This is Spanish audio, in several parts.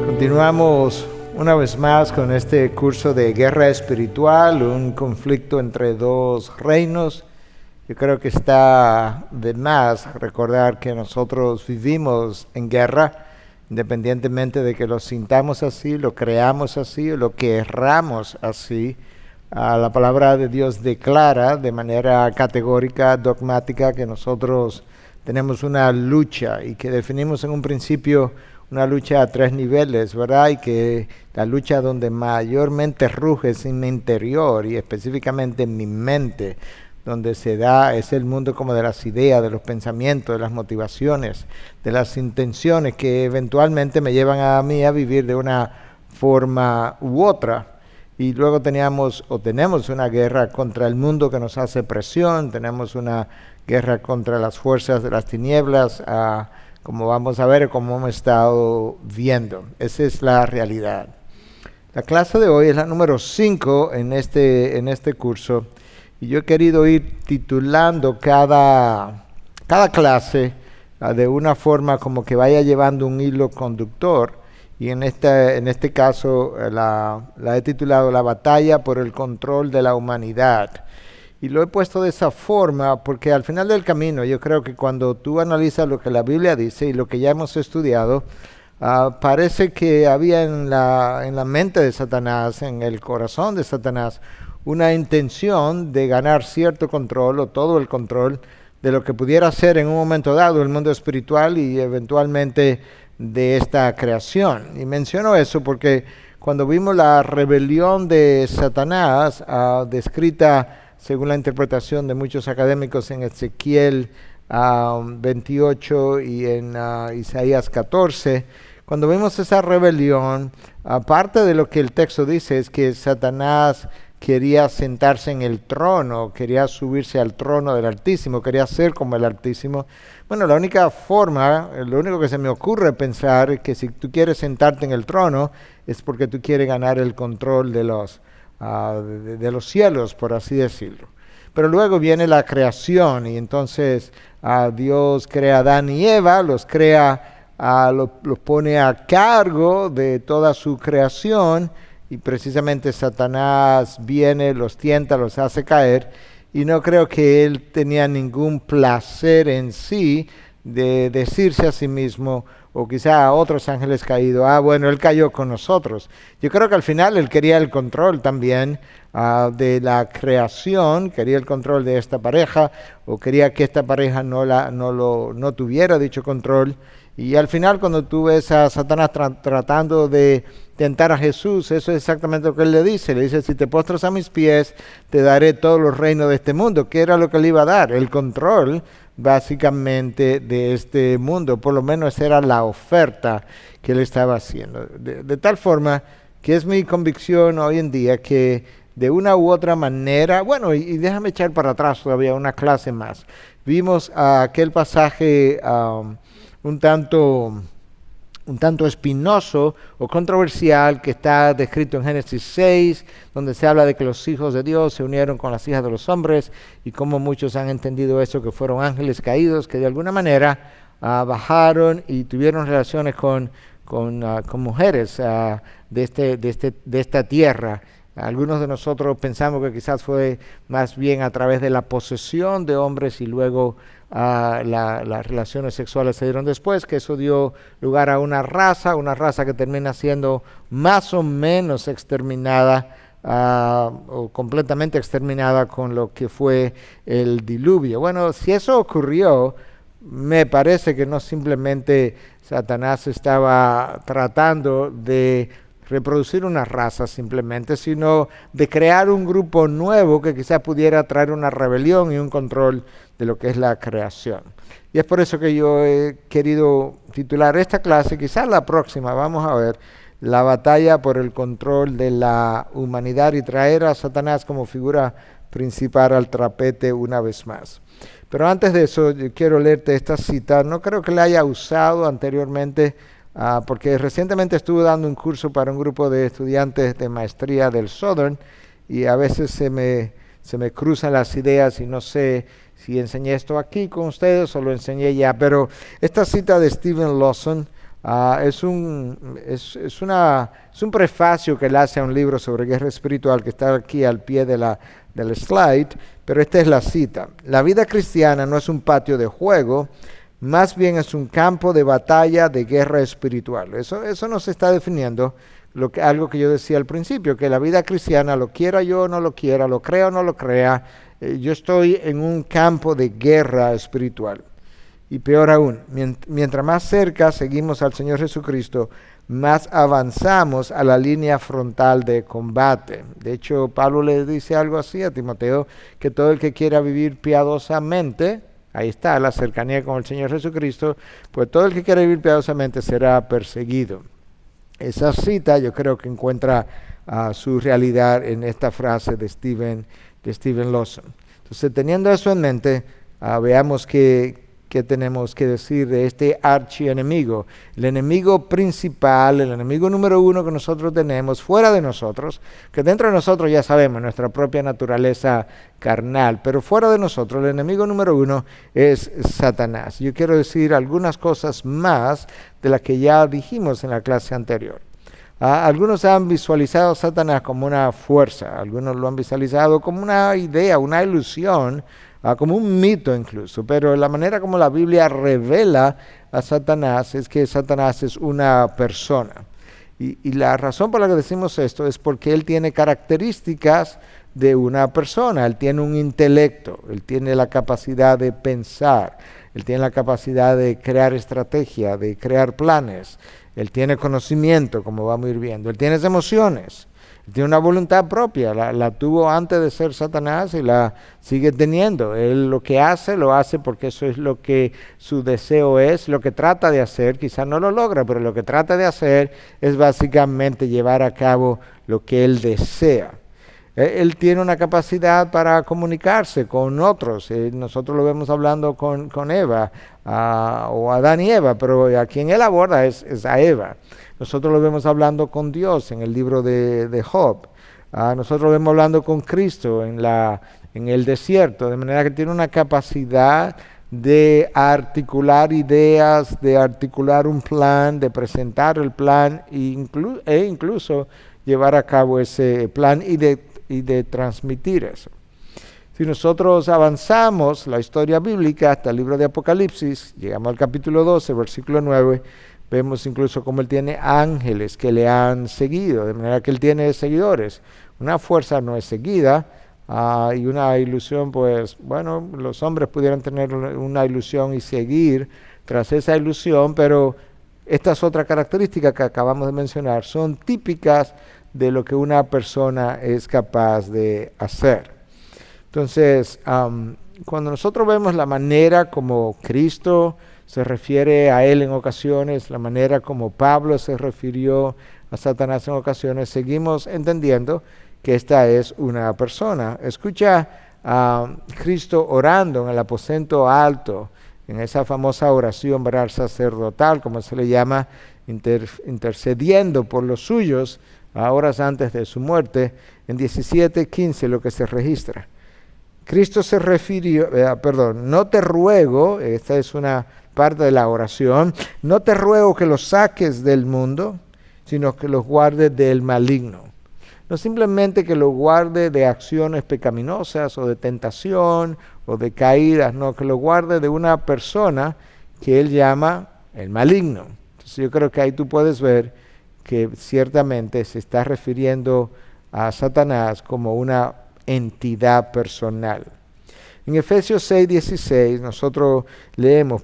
Continuamos una vez más con este curso de guerra espiritual, un conflicto entre dos reinos. Yo creo que está de más recordar que nosotros vivimos en guerra, independientemente de que lo sintamos así, lo creamos así o lo querramos así. La palabra de Dios declara de manera categórica, dogmática, que nosotros tenemos una lucha y que definimos en un principio una lucha a 3 niveles, ¿verdad? Y que la lucha donde mayormente ruge es en mi interior y específicamente en mi mente, donde se da, es el mundo como de las ideas, de los pensamientos, de las motivaciones, de las intenciones que eventualmente me llevan a mí a vivir de una forma u otra. Y luego tenemos una guerra contra el mundo que nos hace presión, tenemos una guerra contra las fuerzas de las tinieblas, como vamos a ver, como hemos estado viendo. Esa es la realidad. La clase de hoy es la número 5 en este curso, y yo he querido ir titulando cada clase de una forma como que vaya llevando un hilo conductor, y en este caso la he titulado La batalla por el control de la humanidad. Y lo he puesto de esa forma porque al final del camino yo creo que cuando tú analizas lo que la Biblia dice y lo que ya hemos estudiado, parece que había en la mente de Satanás, en el corazón de Satanás, una intención de ganar cierto control o todo el control de lo que pudiera ser en un momento dado el mundo espiritual y eventualmente de esta creación. Y menciono eso porque cuando vimos la rebelión de Satanás descrita según la interpretación de muchos académicos en Ezequiel 28 y en Isaías 14, cuando vimos esa rebelión, aparte de lo que el texto dice es que Satanás quería sentarse en el trono, quería subirse al trono del Altísimo, quería ser como el Altísimo. Bueno, la única forma, lo único que se me ocurre pensar es que si tú quieres sentarte en el trono es porque tú quieres ganar el control de los cielos, por así decirlo. Pero luego viene la creación y entonces Dios crea a Adán y Eva, los pone a cargo de toda su creación y precisamente Satanás viene, los tienta, los hace caer y no creo que él tenía ningún placer en sí de decirse a sí mismo o quizá a otros ángeles caídos, bueno, él cayó con nosotros. Yo creo que al final él quería el control también de la creación, quería el control de esta pareja, o quería que esta pareja no tuviera dicho control. Y al final cuando tú ves a Satanás tratando de tentar a Jesús, eso es exactamente lo que él le dice, si te postras a mis pies, te daré todos los reinos de este mundo. ¿Qué era lo que le iba a dar? El control básicamente de este mundo, por lo menos esa era la oferta que él estaba haciendo. De tal forma que es mi convicción hoy en día que de una u otra manera, bueno, y déjame echar para atrás todavía una clase más. Vimos aquel pasaje un tanto espinoso o controversial que está descrito en Génesis 6, donde se habla de que los hijos de Dios se unieron con las hijas de los hombres y cómo muchos han entendido eso, que fueron ángeles caídos que de alguna manera bajaron y tuvieron relaciones con mujeres de esta tierra. Algunos de nosotros pensamos que quizás fue más bien a través de la posesión de hombres y luego las relaciones sexuales se dieron después, que eso dio lugar a una raza que termina siendo más o menos exterminada o completamente exterminada con lo que fue el diluvio. Bueno, si eso ocurrió, me parece que no simplemente Satanás estaba tratando de reproducir una raza simplemente, sino de crear un grupo nuevo que quizás pudiera traer una rebelión y un control de lo que es la creación. Y es por eso que yo he querido titular esta clase, quizás la próxima, vamos a ver, la batalla por el control de la humanidad y traer a Satanás como figura principal al trapete una vez más. Pero antes de eso, yo quiero leerte esta cita. No creo que la haya usado anteriormente, porque recientemente estuve dando un curso para un grupo de estudiantes de maestría del Southern y a veces se me cruzan las ideas y no sé si enseñé esto aquí con ustedes o lo enseñé ya. Pero esta cita de Steven Lawson es un prefacio que él hace a un libro sobre guerra espiritual que está aquí al pie del slide, pero esta es la cita. La vida cristiana no es un patio de juego, más bien es un campo de batalla de guerra espiritual. Eso nos está definiendo algo que yo decía al principio, que la vida cristiana, lo quiera yo o no lo quiera, lo crea o no lo crea, yo estoy en un campo de guerra espiritual. Y peor aún, mientras más cerca seguimos al Señor Jesucristo, más avanzamos a la línea frontal de combate. De hecho, Pablo le dice algo así a Timoteo, que todo el que quiera vivir piadosamente, ahí está la cercanía con el Señor Jesucristo, pues todo el que quiera vivir piadosamente será perseguido. Esa cita yo creo que encuentra su realidad en esta frase de Steven Lawson. Entonces, teniendo eso en mente, veamos qué tenemos que decir de este archienemigo, el enemigo principal, el enemigo número uno que nosotros tenemos fuera de nosotros, que dentro de nosotros ya sabemos nuestra propia naturaleza carnal, pero fuera de nosotros el enemigo número uno es Satanás. Yo quiero decir algunas cosas más de las que ya dijimos en la clase anterior. Algunos han visualizado a Satanás como una fuerza, algunos lo han visualizado como una idea, una ilusión, como un mito incluso, pero la manera como la Biblia revela a Satanás es que Satanás es una persona. Y la razón por la que decimos esto es porque él tiene características de una persona, él tiene un intelecto, él tiene la capacidad de pensar, él tiene la capacidad de crear estrategia, de crear planes, él tiene conocimiento, como vamos a ir viendo, él tiene emociones. Tiene una voluntad propia, la tuvo antes de ser Satanás y la sigue teniendo. Él lo que hace, lo hace porque eso es lo que su deseo es, lo que trata de hacer, quizás no lo logra, pero lo que trata de hacer es básicamente llevar a cabo lo que él desea. Él tiene una capacidad para comunicarse con otros. Nosotros lo vemos hablando con Eva, o Adán y Eva, pero a quien él aborda es a Eva. Nosotros lo vemos hablando con Dios en el libro de Job. Nosotros lo vemos hablando con Cristo en el desierto, de manera que tiene una capacidad de articular ideas, de articular un plan, de presentar el plan e incluso llevar a cabo ese plan y de transmitir eso. Si nosotros avanzamos la historia bíblica hasta el libro de Apocalipsis, llegamos al capítulo 12, versículo 9, vemos incluso cómo él tiene ángeles que le han seguido, de manera que él tiene seguidores. Una fuerza no es seguida, y una ilusión, pues, bueno, los hombres pudieran tener una ilusión y seguir tras esa ilusión, pero estas otras características que acabamos de mencionar son típicas de lo que una persona es capaz de hacer. Entonces, cuando nosotros vemos la manera como Cristo se refiere a él en ocasiones, la manera como Pablo se refirió a Satanás en ocasiones, seguimos entendiendo que esta es una persona. Escucha a Cristo orando en el aposento alto, en esa famosa oración sacerdotal, como se le llama, intercediendo por los suyos, horas antes de su muerte. En 17:15 lo que se registra. Cristo se refirió, no te ruego, esta es una parte de la oración, no te ruego que los saques del mundo, sino que los guardes del maligno. No simplemente que los guarde de acciones pecaminosas o de tentación o de caídas, no, que los guarde de una persona que él llama el maligno. Entonces yo creo que ahí tú puedes ver que ciertamente se está refiriendo a Satanás como una entidad personal. En Efesios 6:16 nosotros leemos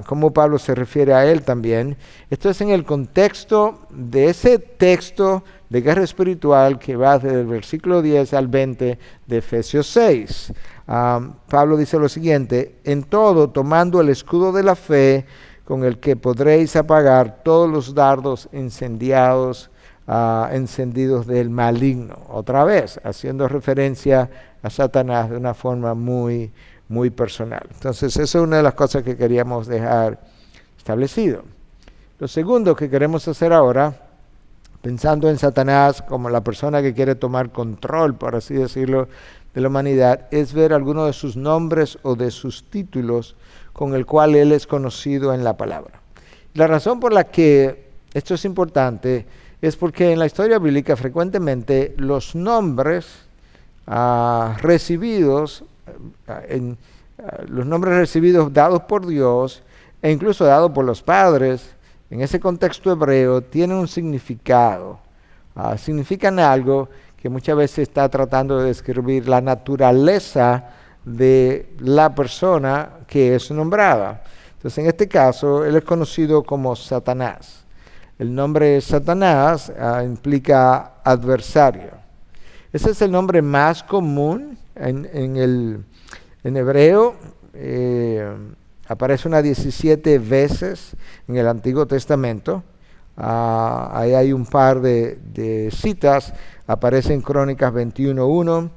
cómo Pablo se refiere a él también. Esto es en el contexto de ese texto de guerra espiritual que va desde el versículo 10 al 20 de Efesios 6. Pablo dice lo siguiente: en todo, tomando el escudo de la fe, con el que podréis apagar todos los dardos incendiados encendidos del maligno. Otra vez, haciendo referencia a Satanás de una forma muy, muy personal. Entonces, esa es una de las cosas que queríamos dejar establecido. Lo segundo que queremos hacer ahora, pensando en Satanás como la persona que quiere tomar control, por así decirlo, de la humanidad, es ver algunos de sus nombres o de sus títulos con el cual él es conocido en la palabra. La razón por la que esto es importante es porque en la historia bíblica frecuentemente los nombres recibidos, los nombres recibidos dados por Dios e incluso dados por los padres, en ese contexto hebreo, tienen un significado. Significan algo que muchas veces está tratando de describir la naturaleza de la persona que es nombrada. Entonces, en este caso, él es conocido como Satanás. El nombre Satanás implica adversario. Ese es el nombre más común en hebreo. Aparece unas 17 veces en el Antiguo Testamento. Ahí hay un par de citas. Aparece en Crónicas 21:1.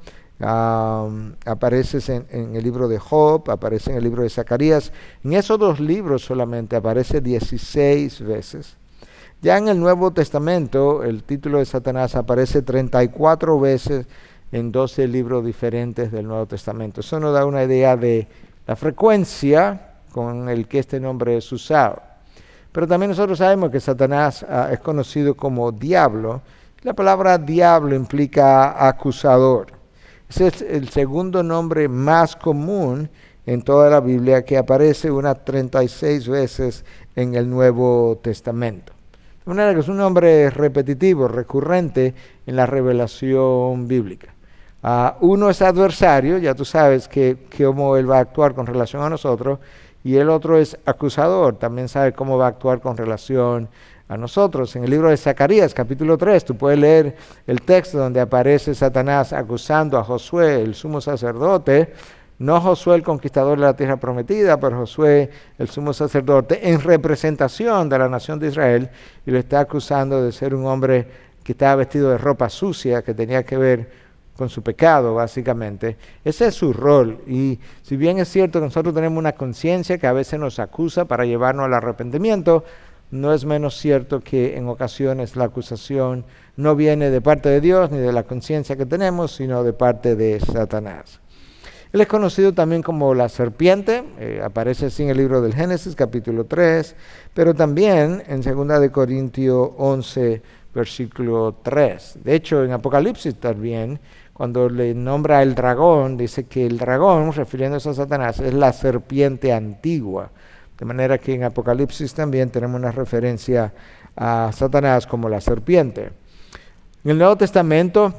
Aparece en el libro de Job, aparece en el libro de Zacarías. En esos dos libros solamente aparece 16 veces. Ya en el Nuevo Testamento, el título de Satanás aparece 34 veces en 12 libros diferentes del Nuevo Testamento. Eso nos da una idea de la frecuencia con el que este nombre es usado. Pero también nosotros sabemos que Satanás es conocido como diablo. La palabra diablo implica acusador. Ese es el segundo nombre más común en toda la Biblia, que aparece unas 36 veces en el Nuevo Testamento. De manera que es un nombre repetitivo, recurrente en la revelación bíblica. Uno es adversario, ya tú sabes cómo él va a actuar con relación a nosotros, y el otro es acusador, también sabe cómo va a actuar con relación a nosotros. En el libro de Zacarías, capítulo 3, tú puedes leer el texto donde aparece Satanás acusando a Josué, el sumo sacerdote, no Josué el conquistador de la tierra prometida, pero Josué el sumo sacerdote en representación de la nación de Israel, y lo está acusando de ser un hombre que estaba vestido de ropa sucia, que tenía que ver con su pecado, básicamente. Ese es su rol. Y si bien es cierto que nosotros tenemos una conciencia que a veces nos acusa para llevarnos al arrepentimiento, no es menos cierto que en ocasiones la acusación no viene de parte de Dios ni de la conciencia que tenemos, sino de parte de Satanás. Él es conocido también como la serpiente, aparece así en el libro del Génesis, capítulo 3, pero también en 2 de Corintios 11, versículo 3. De hecho, en Apocalipsis también, cuando le nombra el dragón, dice que el dragón, refiriéndose a Satanás, es la serpiente antigua. De manera que en Apocalipsis también tenemos una referencia a Satanás como la serpiente. En el Nuevo Testamento,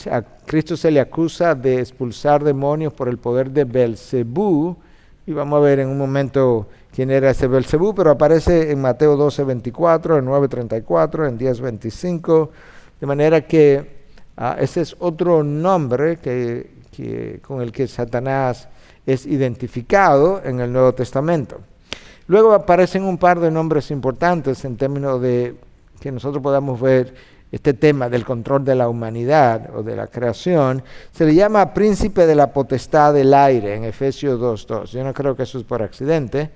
a Cristo se le acusa de expulsar demonios por el poder de Belcebú, y vamos a ver en un momento quién era ese Belcebú, pero aparece en Mateo 12:24, en 9:34, en 10:25, de manera que ese es otro nombre con el que Satanás es identificado en el Nuevo Testamento. Luego aparecen un par de nombres importantes en términos de que nosotros podamos ver este tema del control de la humanidad o de la creación. Se le llama príncipe de la potestad del aire en Efesios 2:2. Yo no creo que eso es por accidente.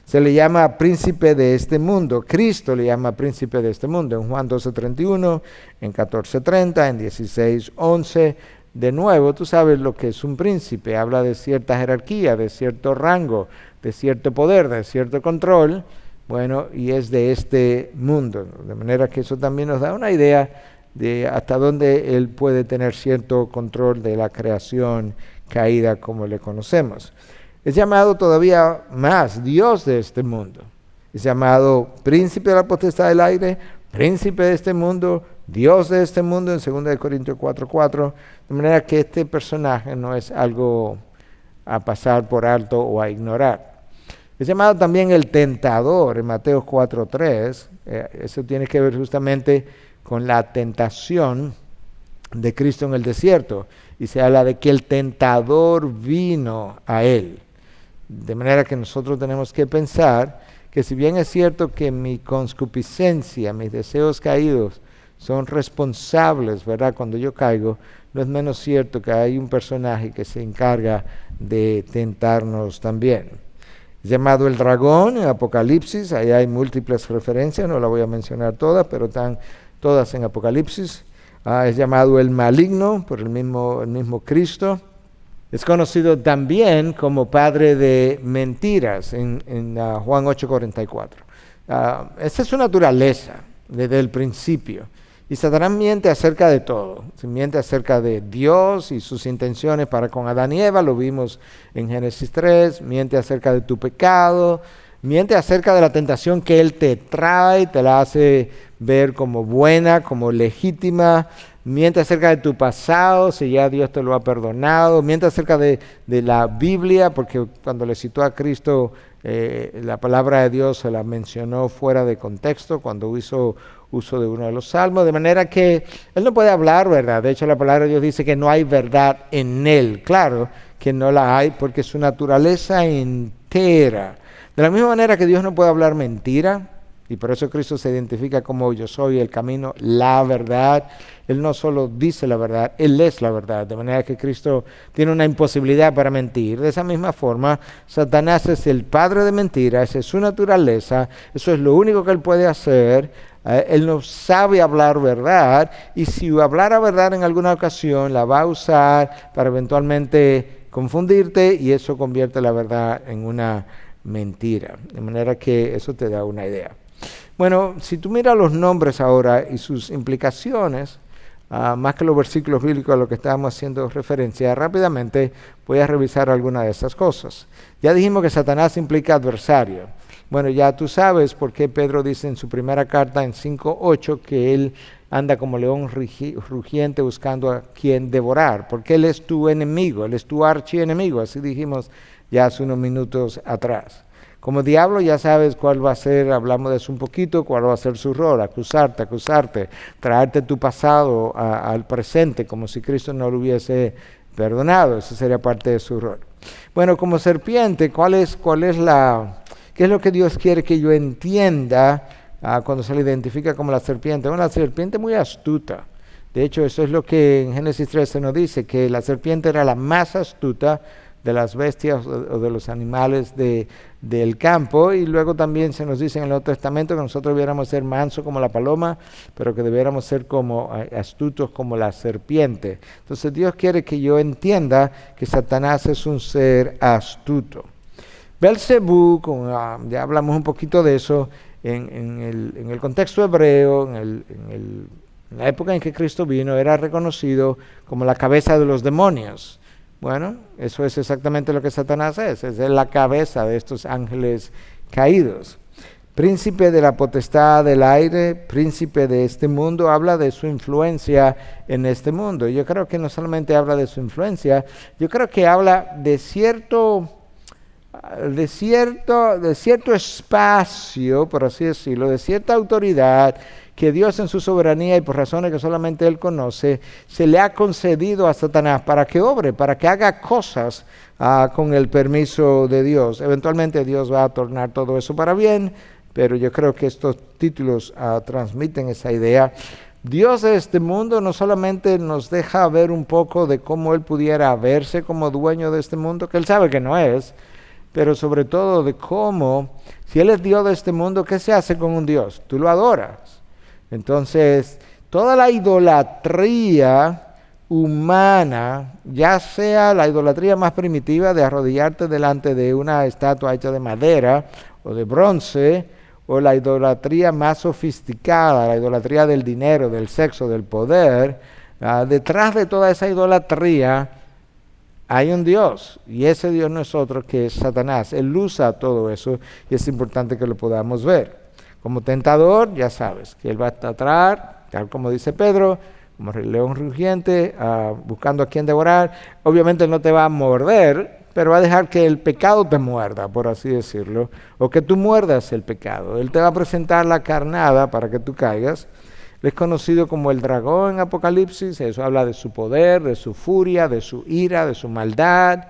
Se le llama príncipe de este mundo. Cristo le llama príncipe de este mundo en Juan 12:31, en 14:30, en 16:11. De nuevo, tú sabes lo que es un príncipe. Habla de cierta jerarquía, de cierto rango, de cierto poder, de cierto control. Bueno, y es de este mundo. De manera que eso también nos da una idea de hasta dónde él puede tener cierto control de la creación caída como le conocemos. Es llamado todavía más Dios de este mundo. Es llamado príncipe de la potestad del aire, príncipe de este mundo, Dios de este mundo en 2 Corintios 4:4. De manera que este personaje no es algo a pasar por alto o a ignorar. Es llamado también el tentador en Mateo 4:3. Eso tiene que ver justamente con la tentación de Cristo en el desierto. Y se habla de que el tentador vino a él. De manera que nosotros tenemos que pensar que si bien es cierto que mi concupiscencia, mis deseos caídos, son responsables, ¿verdad? Cuando yo caigo, no es menos cierto que hay un personaje que se encarga de tentarnos también. Llamado el dragón en Apocalipsis, ahí hay múltiples referencias, no la voy a mencionar todas, pero están todas en Apocalipsis. Es llamado el maligno por el mismo Cristo. Es conocido también como padre de mentiras en Juan 8:44. Esa es su naturaleza desde el principio. Y Satanás miente acerca de todo. Se miente acerca de Dios y sus intenciones para con Adán y Eva, lo vimos en Génesis 3. Miente acerca de tu pecado. Miente acerca de la tentación que Él te trae, te la hace ver como buena, como legítima. Miente acerca de tu pasado, si ya Dios te lo ha perdonado. Miente acerca de la Biblia, porque cuando le citó a Cristo, la palabra de Dios se la mencionó fuera de contexto, cuando hizo uso de uno de los salmos, de manera que Él no puede hablar verdad. De hecho, la palabra de Dios dice que no hay verdad en Él. Claro que no la hay, porque su naturaleza entera. De la misma manera que Dios no puede hablar mentira, y por eso Cristo se identifica como yo soy el camino, la verdad. Él no solo dice la verdad, Él es la verdad. De manera que Cristo tiene una imposibilidad para mentir. De esa misma forma, Satanás es el padre de mentiras, esa es su naturaleza, eso es lo único que Él puede hacer. Él no sabe hablar verdad, y si hablara verdad en alguna ocasión, la va a usar para eventualmente confundirte, y eso convierte la verdad en una mentira. De manera que eso te da una idea. Bueno, si tú miras los nombres ahora y sus implicaciones, más que los versículos bíblicos a los que estábamos haciendo referencia, rápidamente voy a revisar algunas de esas cosas. Ya dijimos que Satanás implica adversario. Bueno, ya tú sabes por qué Pedro dice en su primera carta en 5:8 que él anda como león rugiente buscando a quien devorar, porque él es tu enemigo, él es tu archienemigo, así dijimos ya hace unos minutos atrás. Como diablo ya sabes cuál va a ser, hablamos de eso un poquito, cuál va a ser su rol: acusarte, traerte tu pasado al presente, como si Cristo no lo hubiese perdonado. Eso sería parte de su rol. Bueno, como serpiente, ¿qué es lo que Dios quiere que yo entienda cuando se le identifica como la serpiente? Bueno, la serpiente muy astuta. De hecho, eso es lo que en Génesis 3 se nos dice, que la serpiente era la más astuta de las bestias o de los animales del campo, y luego también se nos dice en el Nuevo Testamento que nosotros debiéramos ser mansos como la paloma, pero que debiéramos ser como astutos como la serpiente. Entonces Dios quiere que yo entienda que Satanás es un ser astuto. Belcebú, ya hablamos un poquito de eso, en el contexto hebreo, en la época en que Cristo vino, era reconocido como la cabeza de los demonios. Bueno, eso es exactamente lo que Satanás es la cabeza de estos ángeles caídos. Príncipe de la potestad del aire, príncipe de este mundo, habla de su influencia en este mundo. Y yo creo que no solamente habla de su influencia, yo creo que habla de cierto espacio, por así decirlo, de cierta autoridad que Dios en su soberanía y por razones que solamente Él conoce, se le ha concedido a Satanás para que obre, para que haga cosas con el permiso de Dios. Eventualmente Dios va a tornar todo eso para bien, pero yo creo que estos títulos transmiten esa idea. Dios de este mundo no solamente nos deja ver un poco de cómo Él pudiera verse como dueño de este mundo, que Él sabe que no es, pero sobre todo de cómo, si Él es Dios de este mundo, ¿qué se hace con un Dios? Tú lo adoras. Entonces, toda la idolatría humana, ya sea la idolatría más primitiva de arrodillarte delante de una estatua hecha de madera o de bronce, o la idolatría más sofisticada, la idolatría del dinero, del sexo, del poder, detrás de toda esa idolatría hay un Dios, y ese Dios no es otro que es Satanás. Él usa todo eso y es importante que lo podamos ver. Como tentador, ya sabes que Él va a tratar, tal como dice Pedro, como el león rugiente, buscando a quien devorar. Obviamente no te va a morder, pero va a dejar que el pecado te muerda, por así decirlo, o que tú muerdas el pecado. Él te va a presentar la carnada para que tú caigas. Él es conocido como el dragón en Apocalipsis. Eso habla de su poder, de su furia, de su ira, de su maldad,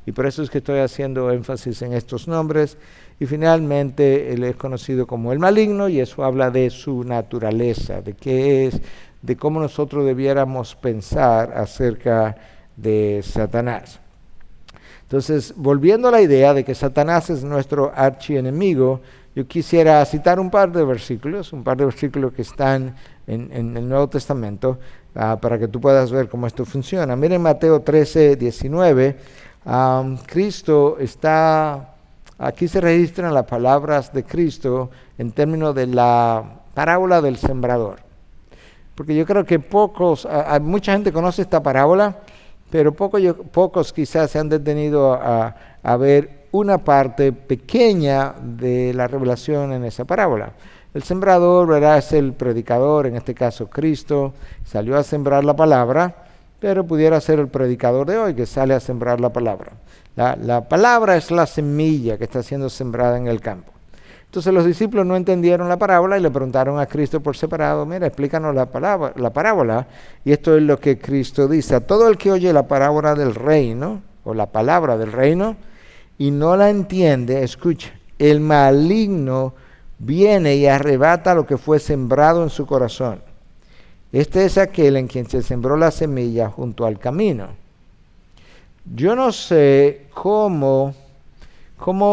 y por eso es que estoy haciendo énfasis en estos nombres. Y finalmente Él es conocido como el maligno, y eso habla de su naturaleza, de qué es, de cómo nosotros debiéramos pensar acerca de Satanás. Entonces, volviendo a la idea de que Satanás es nuestro archienemigo, yo quisiera citar un par de versículos que están en el Nuevo Testamento, para que tú puedas ver cómo esto funciona. Miren Mateo 13, 19. Cristo está, aquí se registran las palabras de Cristo en términos de la parábola del sembrador. Porque yo creo que mucha gente conoce esta parábola, pero pocos quizás se han detenido a ver una parte pequeña de la revelación en esa parábola. El sembrador, ¿verdad?, es el predicador, en este caso Cristo, salió a sembrar la palabra, pero pudiera ser el predicador de hoy que sale a sembrar la palabra. La palabra es la semilla que está siendo sembrada en el campo. Entonces los discípulos no entendieron la parábola y le preguntaron a Cristo por separado, mira, explícanos la parábola. Y esto es lo que Cristo dice: a todo el que oye la parábola del reino, o la palabra del reino, y no la entiende, escucha, el maligno viene y arrebata lo que fue sembrado en su corazón. Este es aquel en quien se sembró la semilla junto al camino. Yo no sé cómo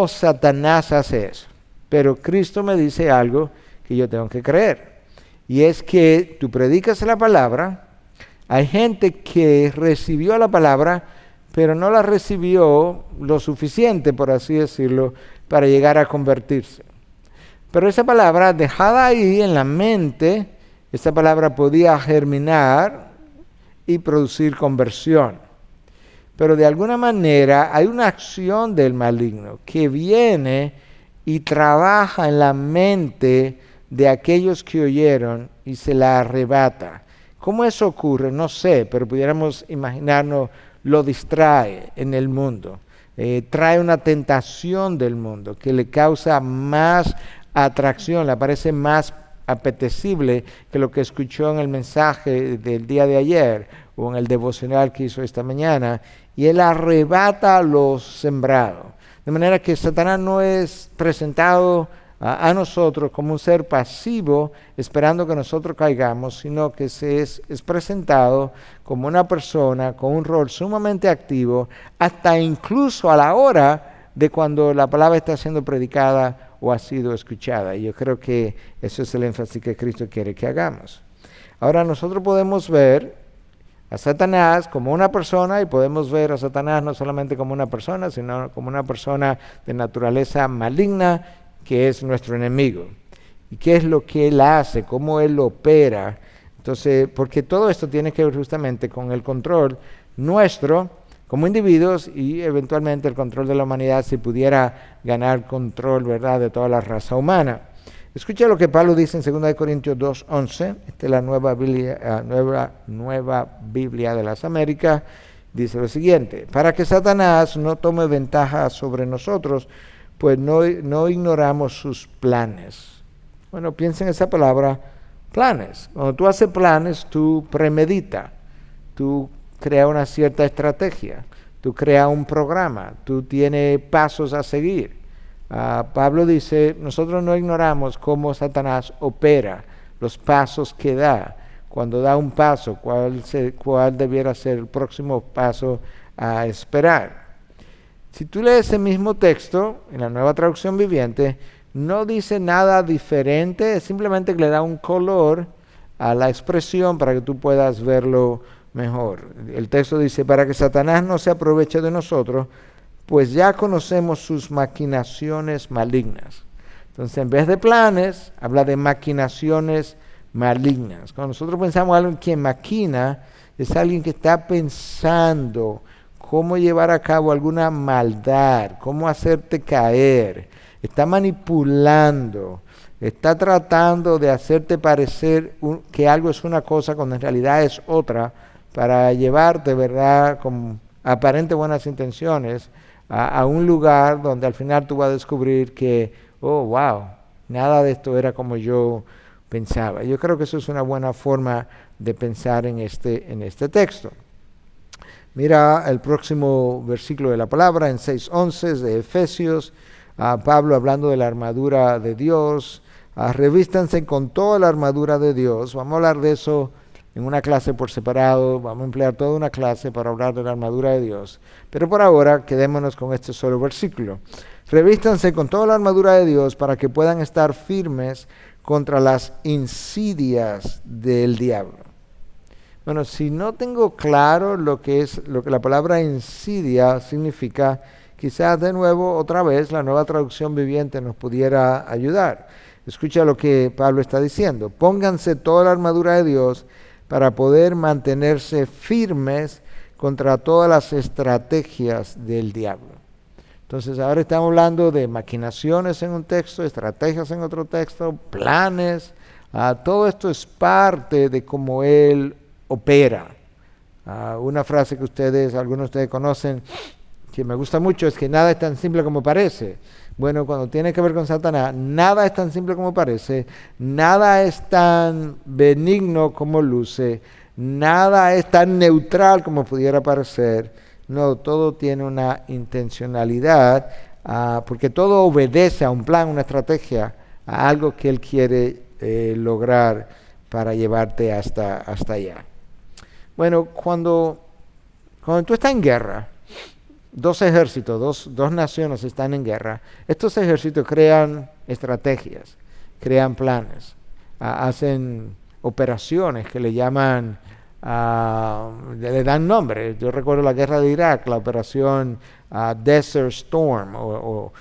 Satanás hace eso, pero Cristo me dice algo que yo tengo que creer. Y es que tú predicas la palabra, hay gente que recibió la palabra, pero no la recibió lo suficiente, por así decirlo, para llegar a convertirse. Pero esa palabra dejada ahí en la mente, esa palabra podía germinar y producir conversión. Pero de alguna manera hay una acción del maligno que viene y trabaja en la mente de aquellos que oyeron y se la arrebata. ¿Cómo eso ocurre? No sé, pero pudiéramos imaginarnos, lo distrae en el mundo. Trae una tentación del mundo que le causa más atracción, le parece más apetecible que lo que escuchó en el mensaje del día de ayer o en el devocional que hizo esta mañana, y él arrebata lo sembrado. De manera que Satanás no es presentado a nosotros como un ser pasivo esperando que nosotros caigamos, sino que es presentado como una persona con un rol sumamente activo, hasta incluso a la hora de cuando la palabra está siendo predicada o ha sido escuchada. Y yo creo que eso es el énfasis que Cristo quiere que hagamos. Ahora nosotros podemos ver a Satanás como una persona, y podemos ver a Satanás no solamente como una persona, sino como una persona de naturaleza maligna, que es nuestro enemigo. ¿Y qué es lo que él hace? ¿Cómo él opera? Entonces, porque todo esto tiene que ver justamente con el control nuestro como individuos y eventualmente el control de la humanidad, si pudiera ganar control, ¿verdad?, de toda la raza humana. Escucha lo que Pablo dice en 2 Corintios 2:11, esta es la nueva Biblia de las Américas. Dice lo siguiente: para que Satanás no tome ventaja sobre nosotros, pues no ignoramos sus planes. Bueno, piensa en esa palabra, planes. Cuando tú haces planes, tú premeditas, tú creas una cierta estrategia, tú creas un programa, tú tienes pasos a seguir. Pablo dice, nosotros no ignoramos cómo Satanás opera, los pasos que da. Cuando da un paso, cuál debiera ser el próximo paso a esperar. Si tú lees ese mismo texto, en la Nueva Traducción Viviente, no dice nada diferente, es simplemente que le da un color a la expresión para que tú puedas verlo mejor. El texto dice, para que Satanás no se aproveche de nosotros, pues ya conocemos sus maquinaciones malignas. Entonces, en vez de planes, habla de maquinaciones malignas. Cuando nosotros pensamos en alguien que maquina, es alguien que está pensando cómo llevar a cabo alguna maldad, cómo hacerte caer, está manipulando, está tratando de hacerte parecer que algo es una cosa cuando en realidad es otra, para llevarte, ¿verdad?, con aparentes buenas intenciones, a un lugar donde al final tú vas a descubrir que, oh, wow, nada de esto era como yo pensaba. Yo creo que eso es una buena forma de pensar en este texto. Mira el próximo versículo de la palabra, en 6:11 de Efesios, Pablo hablando de la armadura de Dios. Revístanse con toda la armadura de Dios. Vamos a hablar de eso en una clase por separado, vamos a emplear toda una clase para hablar de la armadura de Dios. Pero por ahora, quedémonos con este solo versículo. Revístanse con toda la armadura de Dios para que puedan estar firmes contra las insidias del diablo. Bueno, si no tengo claro lo que la palabra insidia significa, quizás de nuevo, otra vez, la Nueva Traducción Viviente nos pudiera ayudar. Escucha lo que Pablo está diciendo. Pónganse toda la armadura de Dios para poder mantenerse firmes contra todas las estrategias del diablo. Entonces ahora estamos hablando de maquinaciones en un texto, estrategias en otro texto, planes. Todo esto es parte de cómo él opera. Una frase que algunos de ustedes conocen, que me gusta mucho, es que nada es tan simple como parece. Bueno, cuando tiene que ver con Satanás, nada es tan simple como parece, nada es tan benigno como luce, nada es tan neutral como pudiera parecer. No, todo tiene una intencionalidad, porque todo obedece a un plan, una estrategia, a algo que él quiere lograr para llevarte hasta allá. Bueno, cuando tú estás en guerra, dos ejércitos, dos naciones están en guerra, estos ejércitos crean estrategias, crean planes, hacen operaciones que le llaman, le dan nombre. Yo recuerdo la guerra de Irak, la operación Desert Storm, o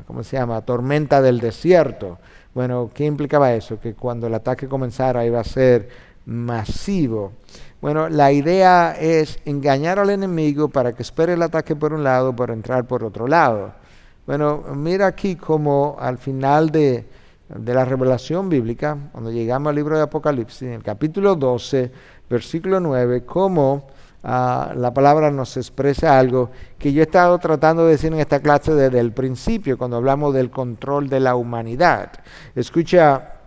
¿cómo se llama? Tormenta del desierto. Bueno, ¿qué implicaba eso? Que cuando el ataque comenzara iba a ser masivo. Bueno, la idea es engañar al enemigo para que espere el ataque por un lado para entrar por otro lado. Bueno, mira aquí como al final de la revelación bíblica, cuando llegamos al libro de Apocalipsis, en el capítulo 12, versículo 9, cómo la palabra nos expresa algo que yo he estado tratando de decir en esta clase desde el principio, cuando hablamos del control de la humanidad. Escucha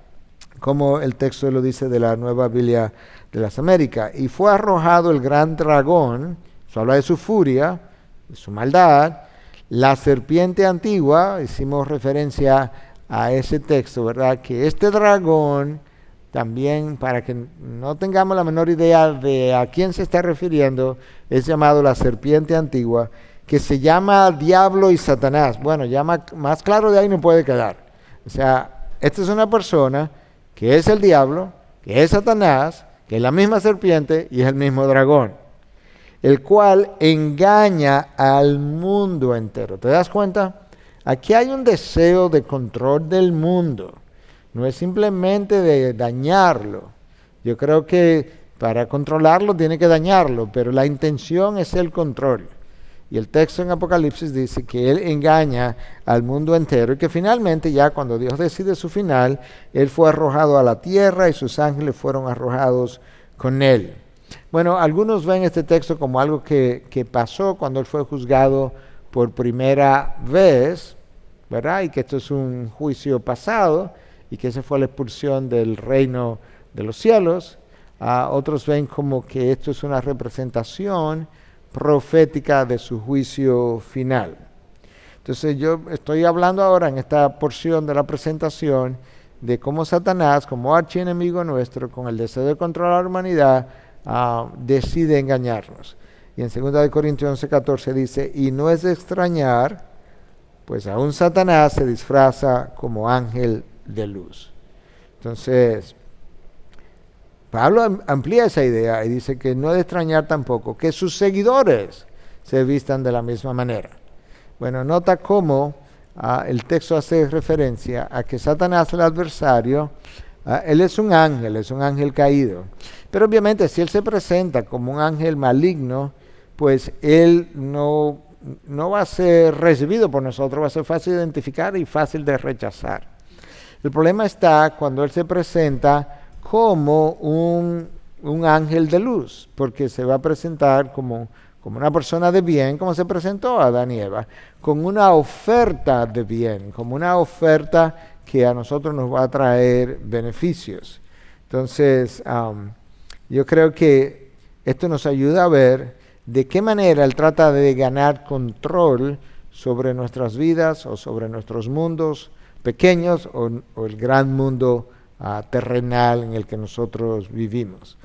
cómo el texto lo dice de la Nueva Biblia de las Américas. Y fue arrojado el gran dragón, eso habla de su furia, de su maldad, la serpiente antigua, hicimos referencia a ese texto, ¿verdad? Que este dragón, también para que no tengamos la menor idea de a quién se está refiriendo, es llamado la serpiente antigua, que se llama Diablo y Satanás. Bueno, ya más claro de ahí no puede quedar. O sea, esta es una persona que es el diablo, que es Satanás, que es la misma serpiente y es el mismo dragón, el cual engaña al mundo entero. ¿Te das cuenta? Aquí hay un deseo de control del mundo. No es simplemente de dañarlo. Yo creo que para controlarlo tiene que dañarlo, pero la intención es el control. Y el texto en Apocalipsis dice que él engaña al mundo entero y que finalmente ya cuando Dios decide su final, él fue arrojado a la tierra y sus ángeles fueron arrojados con él. Bueno, algunos ven este texto como algo que pasó cuando él fue juzgado por primera vez, ¿verdad? Y que esto es un juicio pasado y que esa fue la expulsión del reino de los cielos. Otros ven como que esto es una representación profética de su juicio final. Entonces yo estoy hablando ahora en esta porción de la presentación de cómo Satanás, como archienemigo nuestro, con el deseo de controlar la humanidad, decide engañarnos. Y en 2 Corintios 11:14 dice, y no es de extrañar, pues aún Satanás se disfraza como ángel de luz. Entonces, Pablo amplía esa idea y dice que no es de extrañar tampoco que sus seguidores se vistan de la misma manera. Bueno, nota cómo el texto hace referencia a que Satanás, el adversario, él es un ángel caído. Pero obviamente si él se presenta como un ángel maligno, pues él no va a ser recibido por nosotros, va a ser fácil de identificar y fácil de rechazar. El problema está cuando él se presenta como un ángel de luz, porque se va a presentar como una persona de bien, como se presentó a Adán y Eva, con una oferta de bien, como una oferta que a nosotros nos va a traer beneficios. Entonces, yo creo que esto nos ayuda a ver de qué manera él trata de ganar control sobre nuestras vidas o sobre nuestros mundos pequeños o el gran mundo terrenal en el que nosotros vivimos.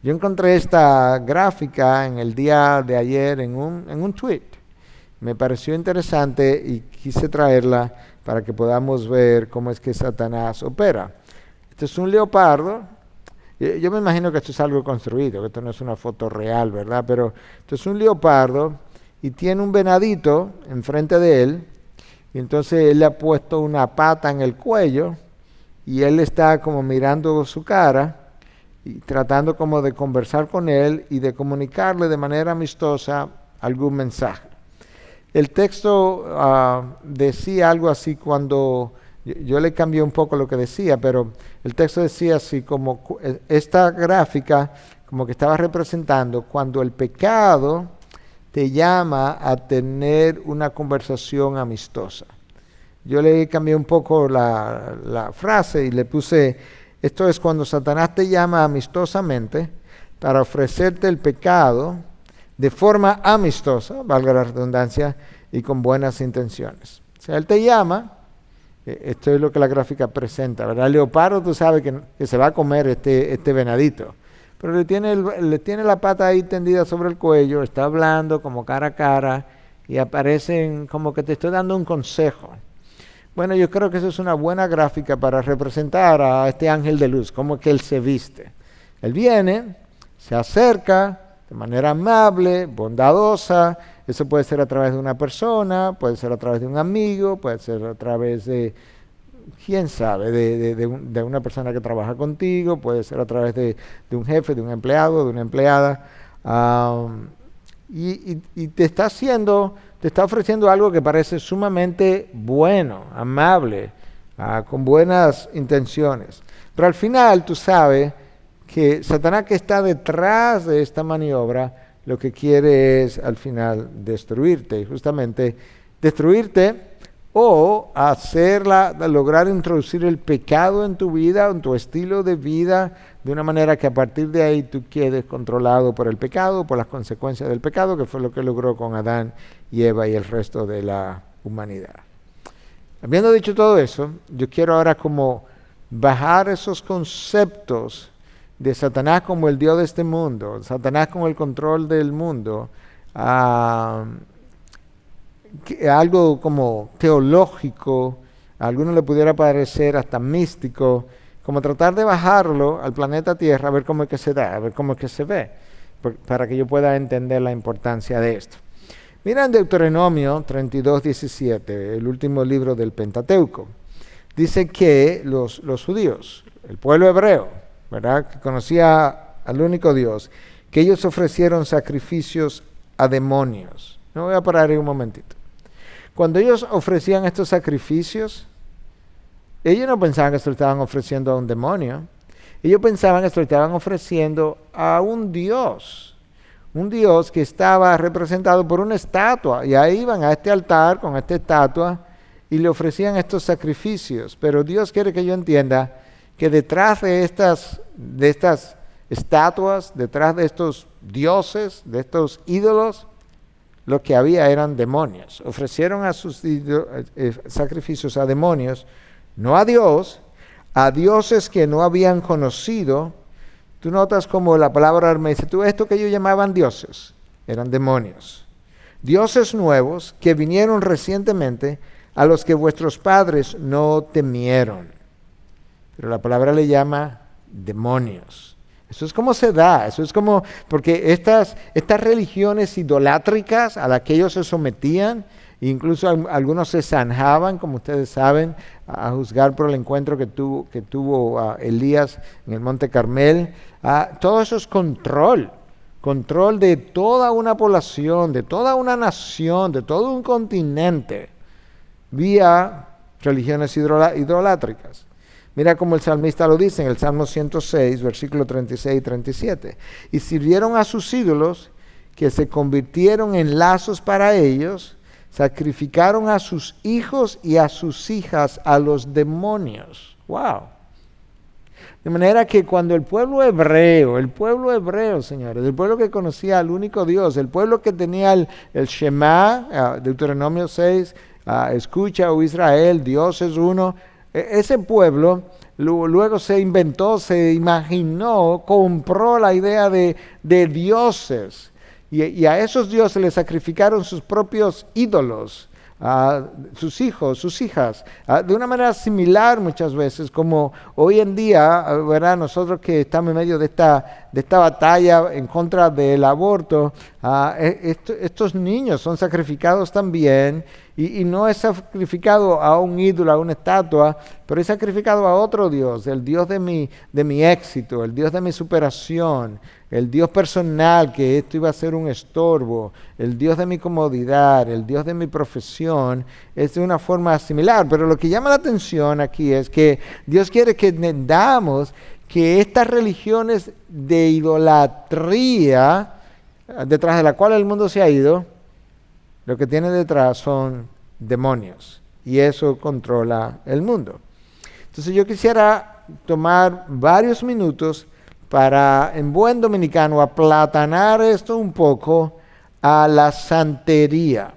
Yo encontré esta gráfica en el día de ayer en un tweet. Me pareció interesante y quise traerla para que podamos ver cómo es que Satanás opera. Este es un leopardo. Yo me imagino que esto es algo construido, que esto no es una foto real, ¿verdad? Pero esto es un leopardo y tiene un venadito enfrente de él. Y entonces él le ha puesto una pata en el cuello y él está como mirando su cara y tratando como de conversar con él y de comunicarle de manera amistosa algún mensaje. El texto decía algo así cuando... Yo le cambié un poco lo que decía, pero el texto decía así como esta gráfica como que estaba representando cuando el pecado te llama a tener una conversación amistosa. Yo le cambié un poco la frase y le puse, esto es cuando Satanás te llama amistosamente para ofrecerte el pecado de forma amistosa, valga la redundancia, y con buenas intenciones. O sea, él te llama. Esto es lo que la gráfica presenta, ¿verdad? El leopardo, tú sabes que se va a comer este venadito, pero le tiene la pata ahí tendida sobre el cuello, está hablando como cara a cara y aparecen como que te estoy dando un consejo. Bueno, yo creo que eso es una buena gráfica para representar a este ángel de luz, cómo es que él se viste. Él viene, se acerca de manera amable, bondadosa. Eso puede ser a través de una persona, puede ser a través de un amigo, puede ser a través de, quién sabe, de una persona que trabaja contigo, puede ser a través de un jefe, de un empleado, de una empleada. Y te está ofreciendo algo que parece sumamente bueno, amable, con buenas intenciones. Pero al final tú sabes que Satanás, que está detrás de esta maniobra, lo que quiere es al final destruirte, y justamente destruirte o lograr introducir el pecado en tu vida, en tu estilo de vida, de una manera que a partir de ahí tú quedes controlado por el pecado, por las consecuencias del pecado, que fue lo que logró con Adán y Eva y el resto de la humanidad. Habiendo dicho todo eso, yo quiero ahora como bajar esos conceptos de Satanás como el Dios de este mundo, Satanás con el control del mundo, algo como teológico, a algunos le pudiera parecer hasta místico, como tratar de bajarlo al planeta Tierra, a ver cómo es que se da, a ver cómo es que se ve, para que yo pueda entender la importancia de esto. Mira en Deuteronomio 32:17, el último libro del Pentateuco. Dice que los judíos, el pueblo hebreo, ¿verdad?, que conocía al único Dios, que ellos ofrecieron sacrificios a demonios. Me voy a parar ahí un momentito. Cuando ellos ofrecían estos sacrificios, ellos no pensaban que se lo estaban ofreciendo a un demonio. Ellos pensaban que se lo estaban ofreciendo a un Dios que estaba representado por una estatua. Y ahí iban a este altar con esta estatua y le ofrecían estos sacrificios. Pero Dios quiere que yo entienda que detrás de estas estatuas, detrás de estos dioses, de estos ídolos, lo que había eran demonios. Ofrecieron a sus sacrificios a demonios, no a Dios, a dioses que no habían conocido. Tú notas como la palabra me dice, esto que ellos llamaban dioses, eran demonios. Dioses nuevos que vinieron recientemente, a los que vuestros padres no temieron. Pero la palabra le llama demonios. Eso es como se da, eso es como, porque estas religiones idolátricas a las que ellos se sometían, incluso algunos se zanjaban, como ustedes saben, a juzgar por el encuentro que tuvo Elías en el Monte Carmel. Todo eso es control de toda una población, de toda una nación, de todo un continente, vía religiones idolátricas. Mira cómo el salmista lo dice en el Salmo 106, versículos 36 y 37. Y sirvieron a sus ídolos, que se convirtieron en lazos para ellos, sacrificaron a sus hijos y a sus hijas a los demonios. ¡Wow! De manera que cuando el pueblo hebreo, señores, el pueblo que conocía al único Dios, el pueblo que tenía el Shema, Deuteronomio 6, escucha, oh Israel, Dios es uno. Ese pueblo, luego se inventó, se imaginó, compró la idea de dioses. Y a esos dioses les sacrificaron sus propios ídolos, sus hijos, sus hijas, de una manera similar muchas veces, como hoy en día, ¿verdad? Nosotros que estamos en medio de esta batalla en contra del aborto, estos niños son sacrificados también, y no es sacrificado a un ídolo, a una estatua, pero es sacrificado a otro Dios, el Dios de mi éxito, el Dios de mi superación, el Dios personal, que esto iba a ser un estorbo, el Dios de mi comodidad, el Dios de mi profesión, es de una forma similar. Pero lo que llama la atención aquí es que Dios quiere que entendamos que estas religiones de idolatría, detrás de la cual el mundo se ha ido, lo que tiene detrás son demonios, y eso controla el mundo. Entonces yo quisiera tomar varios minutos para, en buen dominicano, aplatanar esto un poco a la santería,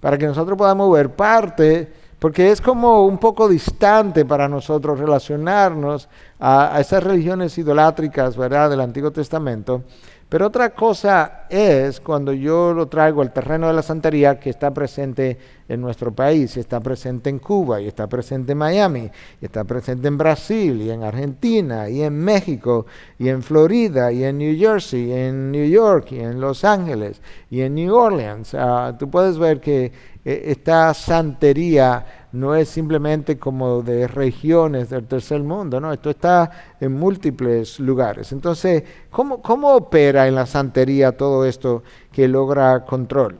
para que nosotros podamos ver parte, porque es como un poco distante para nosotros relacionarnos a esas religiones idolátricas, ¿verdad?, del Antiguo Testamento. Pero otra cosa es cuando yo lo traigo al terreno de la santería, que está presente en nuestro país, y está presente en Cuba, y está presente en Miami, y está presente en Brasil, y en Argentina, y en México, y en Florida, y en New Jersey, y en New York, y en Los Ángeles, y en New Orleans. Tú puedes ver que esta santería no es simplemente como de regiones del tercer mundo, ¿no? Esto está en múltiples lugares. Entonces, ¿cómo opera en la santería todo esto que logra control?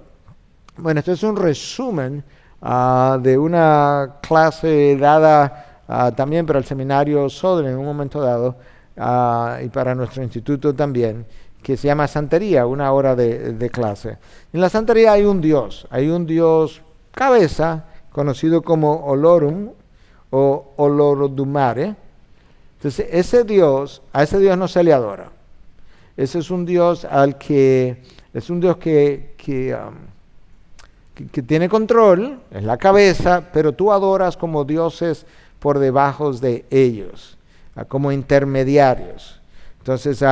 Bueno, esto es un resumen de una clase dada también para el seminario Southern en un momento dado, y para nuestro instituto también, que se llama santería, una hora de clase. En la santería hay un Dios cabeza, conocido como Olorum o Olorodumare. Entonces, a ese Dios no se le adora. Ese es un Dios que tiene control, es la cabeza, pero tú adoras como dioses por debajo de ellos, como intermediarios. Entonces,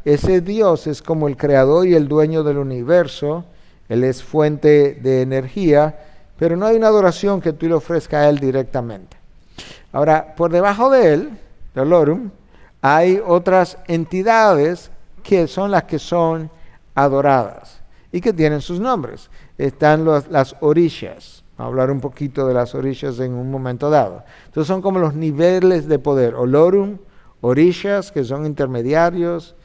ese Dios es como el creador y el dueño del universo. Él es fuente de energía, pero no hay una adoración que tú le ofrezcas a Él directamente. Ahora, por debajo de Él, de Olorum, hay otras entidades que son las que son adoradas y que tienen sus nombres. Están las orishas. Vamos a hablar un poquito de las orishas en un momento dado. Entonces son como los niveles de poder. Olorum, orishas, que son intermediarios.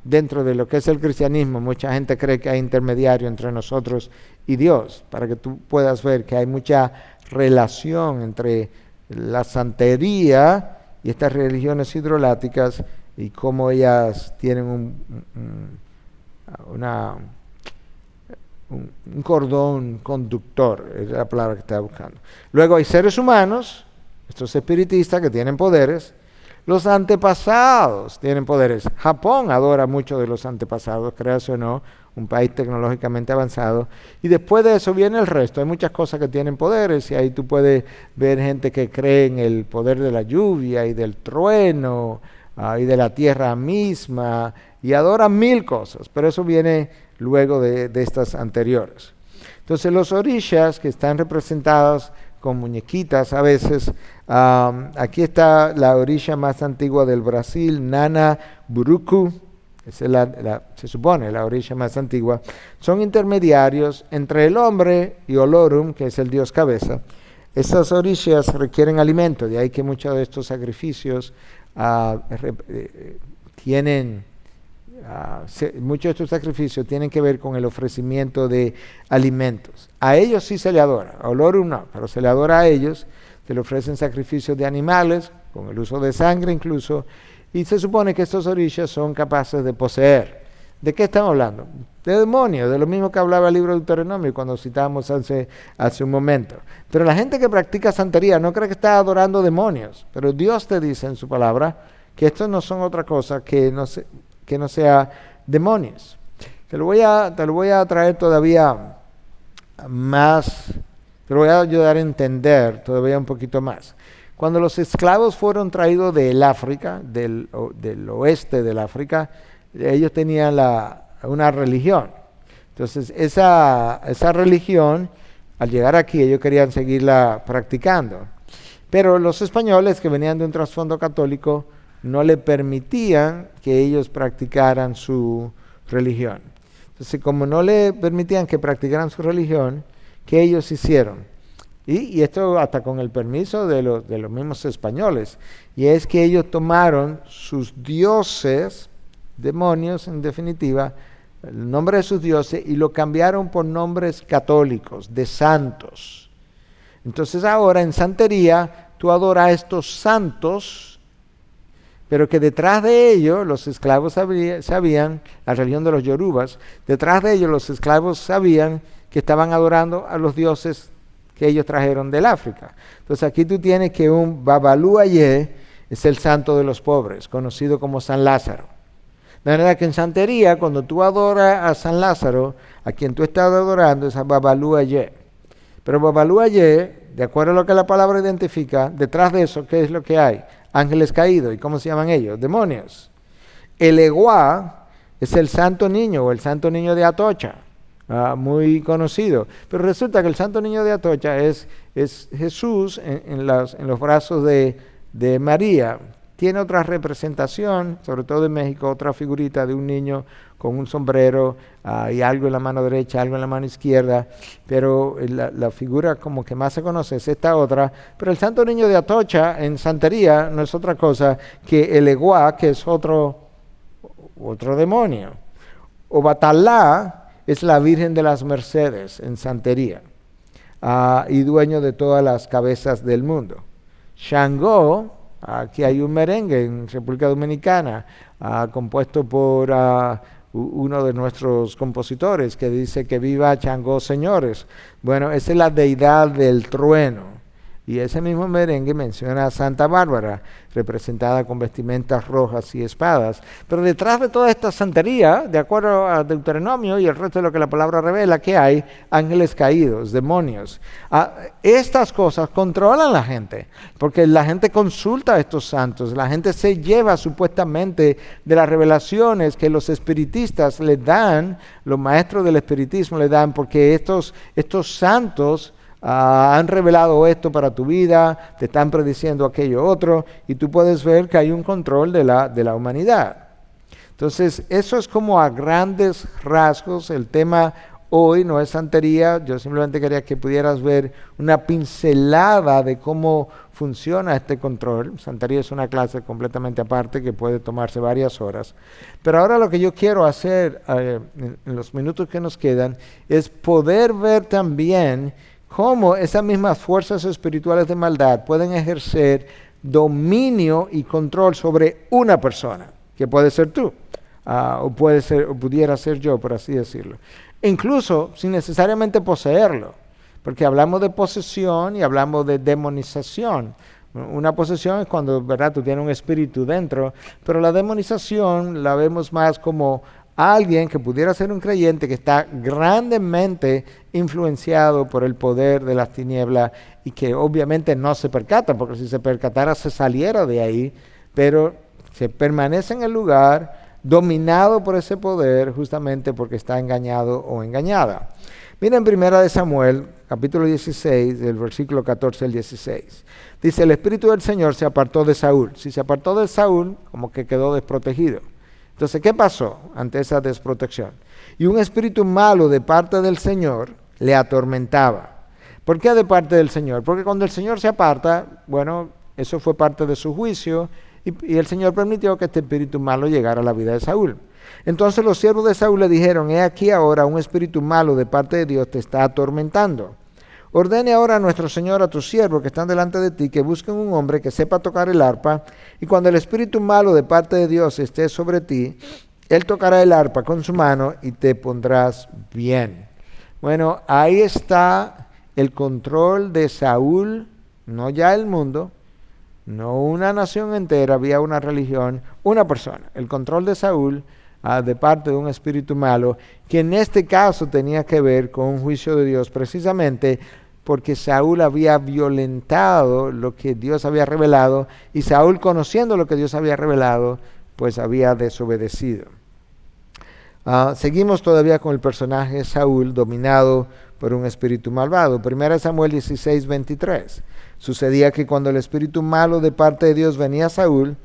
Dentro de lo que es el cristianismo, mucha gente cree que hay intermediario entre nosotros y Dios, para que tú puedas ver que hay mucha relación entre la santería y estas religiones idolátricas y cómo ellas tienen un cordón conductor, es la palabra que estaba buscando. Luego hay seres humanos, estos espiritistas que tienen poderes. Los antepasados tienen poderes. Japón adora mucho de los antepasados, créase o no, un país tecnológicamente avanzado. Y después de eso viene el resto. Hay muchas cosas que tienen poderes, y ahí tú puedes ver gente que cree en el poder de la lluvia y del trueno y de la tierra misma, y adoran 1000 cosas, pero eso viene luego de estas anteriores. Entonces los orishas, que están representados con muñequitas a veces. Aquí está la orisha más antigua del Brasil, Nana Buruku. Esa es se supone la orisha más antigua. Son intermediarios entre el hombre y Olorum, que es el dios cabeza. Estas orishas requieren alimento, de ahí que muchos de estos sacrificios muchos de estos sacrificios tienen que ver con el ofrecimiento de alimentos. A ellos sí se le adora, a Olorum no, pero se le adora a ellos. Se le ofrecen sacrificios de animales, con el uso de sangre incluso, y se supone que estos orishas son capaces de poseer. ¿De qué estamos hablando? De demonios, de lo mismo que hablaba el libro de Deuteronomio cuando citábamos hace un momento. Pero la gente que practica santería no cree que está adorando demonios, pero Dios te dice en su palabra que estos no son otra cosa que no sea demonios. Te lo voy a traer todavía más, te lo voy a ayudar a entender todavía un poquito más. Cuando los esclavos fueron traídos del África, del oeste del África, ellos tenían una religión. Entonces, esa religión, al llegar aquí, ellos querían seguirla practicando. Pero los españoles, que venían de un trasfondo católico, no le permitían que ellos practicaran su religión. Entonces, como no le permitían que practicaran su religión, ¿qué ellos hicieron? Y esto hasta con el permiso de los mismos españoles. Y es que ellos tomaron sus dioses, demonios en definitiva, el nombre de sus dioses, y lo cambiaron por nombres católicos, de santos. Entonces ahora en santería tú adoras a estos santos, pero que detrás de ellos los esclavos sabían, la religión de los yorubas, detrás de ellos los esclavos sabían que estaban adorando a los dioses que ellos trajeron del África. Entonces aquí tú tienes que un Babalú Ayé es el santo de los pobres, conocido como San Lázaro. De manera que en santería, cuando tú adoras a San Lázaro, a quien tú estás adorando es a Babalú Ayé. Pero Babalú Ayé, de acuerdo a lo que la palabra identifica, detrás de eso, ¿qué es lo que hay? Ángeles caídos. ¿Y cómo se llaman ellos? Demonios. El Eguá es el santo niño o el santo niño de Atocha. Muy conocido, pero resulta que el santo niño de Atocha es Jesús en los brazos de María. Tiene otra representación, sobre todo en México, otra figurita de un niño con un sombrero y algo en la mano derecha, algo en la mano izquierda, pero la figura como que más se conoce es esta otra. Pero el santo niño de Atocha en santería no es otra cosa que el Eguá, que es otro demonio. O Batalá es la Virgen de las Mercedes en santería y dueño de todas las cabezas del mundo. Shango, aquí hay un merengue en República Dominicana compuesto por uno de nuestros compositores que dice que viva Shango señores. Bueno, esa es la deidad del trueno. Y ese mismo merengue menciona a Santa Bárbara, representada con vestimentas rojas y espadas. Pero detrás de toda esta santería, de acuerdo a Deuteronomio y el resto de lo que la palabra revela, que hay ángeles caídos, demonios. Estas cosas controlan a la gente, porque la gente consulta a estos santos, la gente se lleva supuestamente de las revelaciones que los espiritistas le dan, los maestros del espiritismo le dan, porque estos santos han revelado esto para tu vida, te están prediciendo aquello otro, y tú puedes ver que hay un control de la humanidad. Entonces, eso es como a grandes rasgos. El tema hoy no es santería, yo simplemente quería que pudieras ver una pincelada de cómo funciona este control. Santería es una clase completamente aparte que puede tomarse varias horas. Pero ahora lo que yo quiero hacer en los minutos que nos quedan es poder ver también cómo esas mismas fuerzas espirituales de maldad pueden ejercer dominio y control sobre una persona, que puede ser tú, o pudiera ser yo, por así decirlo. Incluso sin necesariamente poseerlo, porque hablamos de posesión y hablamos de demonización. Una posesión es cuando, ¿verdad?, tú tienes un espíritu dentro, pero la demonización la vemos más como alguien que pudiera ser un creyente que está grandemente influenciado por el poder de las tinieblas y que obviamente no se percata, porque si se percatara se saliera de ahí, pero se permanece en el lugar dominado por ese poder justamente porque está engañado o engañada. Miren 1 Samuel, capítulo 16, del versículo 14 al 16. Dice, el Espíritu del Señor se apartó de Saúl. Si se apartó de Saúl, como que quedó desprotegido. Entonces, ¿qué pasó ante esa desprotección? Y un espíritu malo de parte del Señor le atormentaba. ¿Por qué de parte del Señor? Porque cuando el Señor se aparta, bueno, eso fue parte de su juicio y el Señor permitió que este espíritu malo llegara a la vida de Saúl. Entonces los siervos de Saúl le dijeron, he aquí ahora un espíritu malo de parte de Dios te está atormentando. Ordene ahora a nuestro Señor a tus siervos que están delante de ti que busquen un hombre que sepa tocar el arpa, y cuando el espíritu malo de parte de Dios esté sobre ti, él tocará el arpa con su mano y te pondrás bien. Bueno, ahí está el control de Saúl, no ya el mundo, no una nación entera, había una religión, una persona. El control de Saúl de parte de un espíritu malo, que en este caso tenía que ver con un juicio de Dios precisamente porque Saúl había violentado lo que Dios había revelado, y Saúl, conociendo lo que Dios había revelado, pues había desobedecido. Seguimos todavía con el personaje Saúl, dominado por un espíritu malvado. 1 Samuel 16, 23. Sucedía que cuando el espíritu malo de parte de Dios venía a Saúl,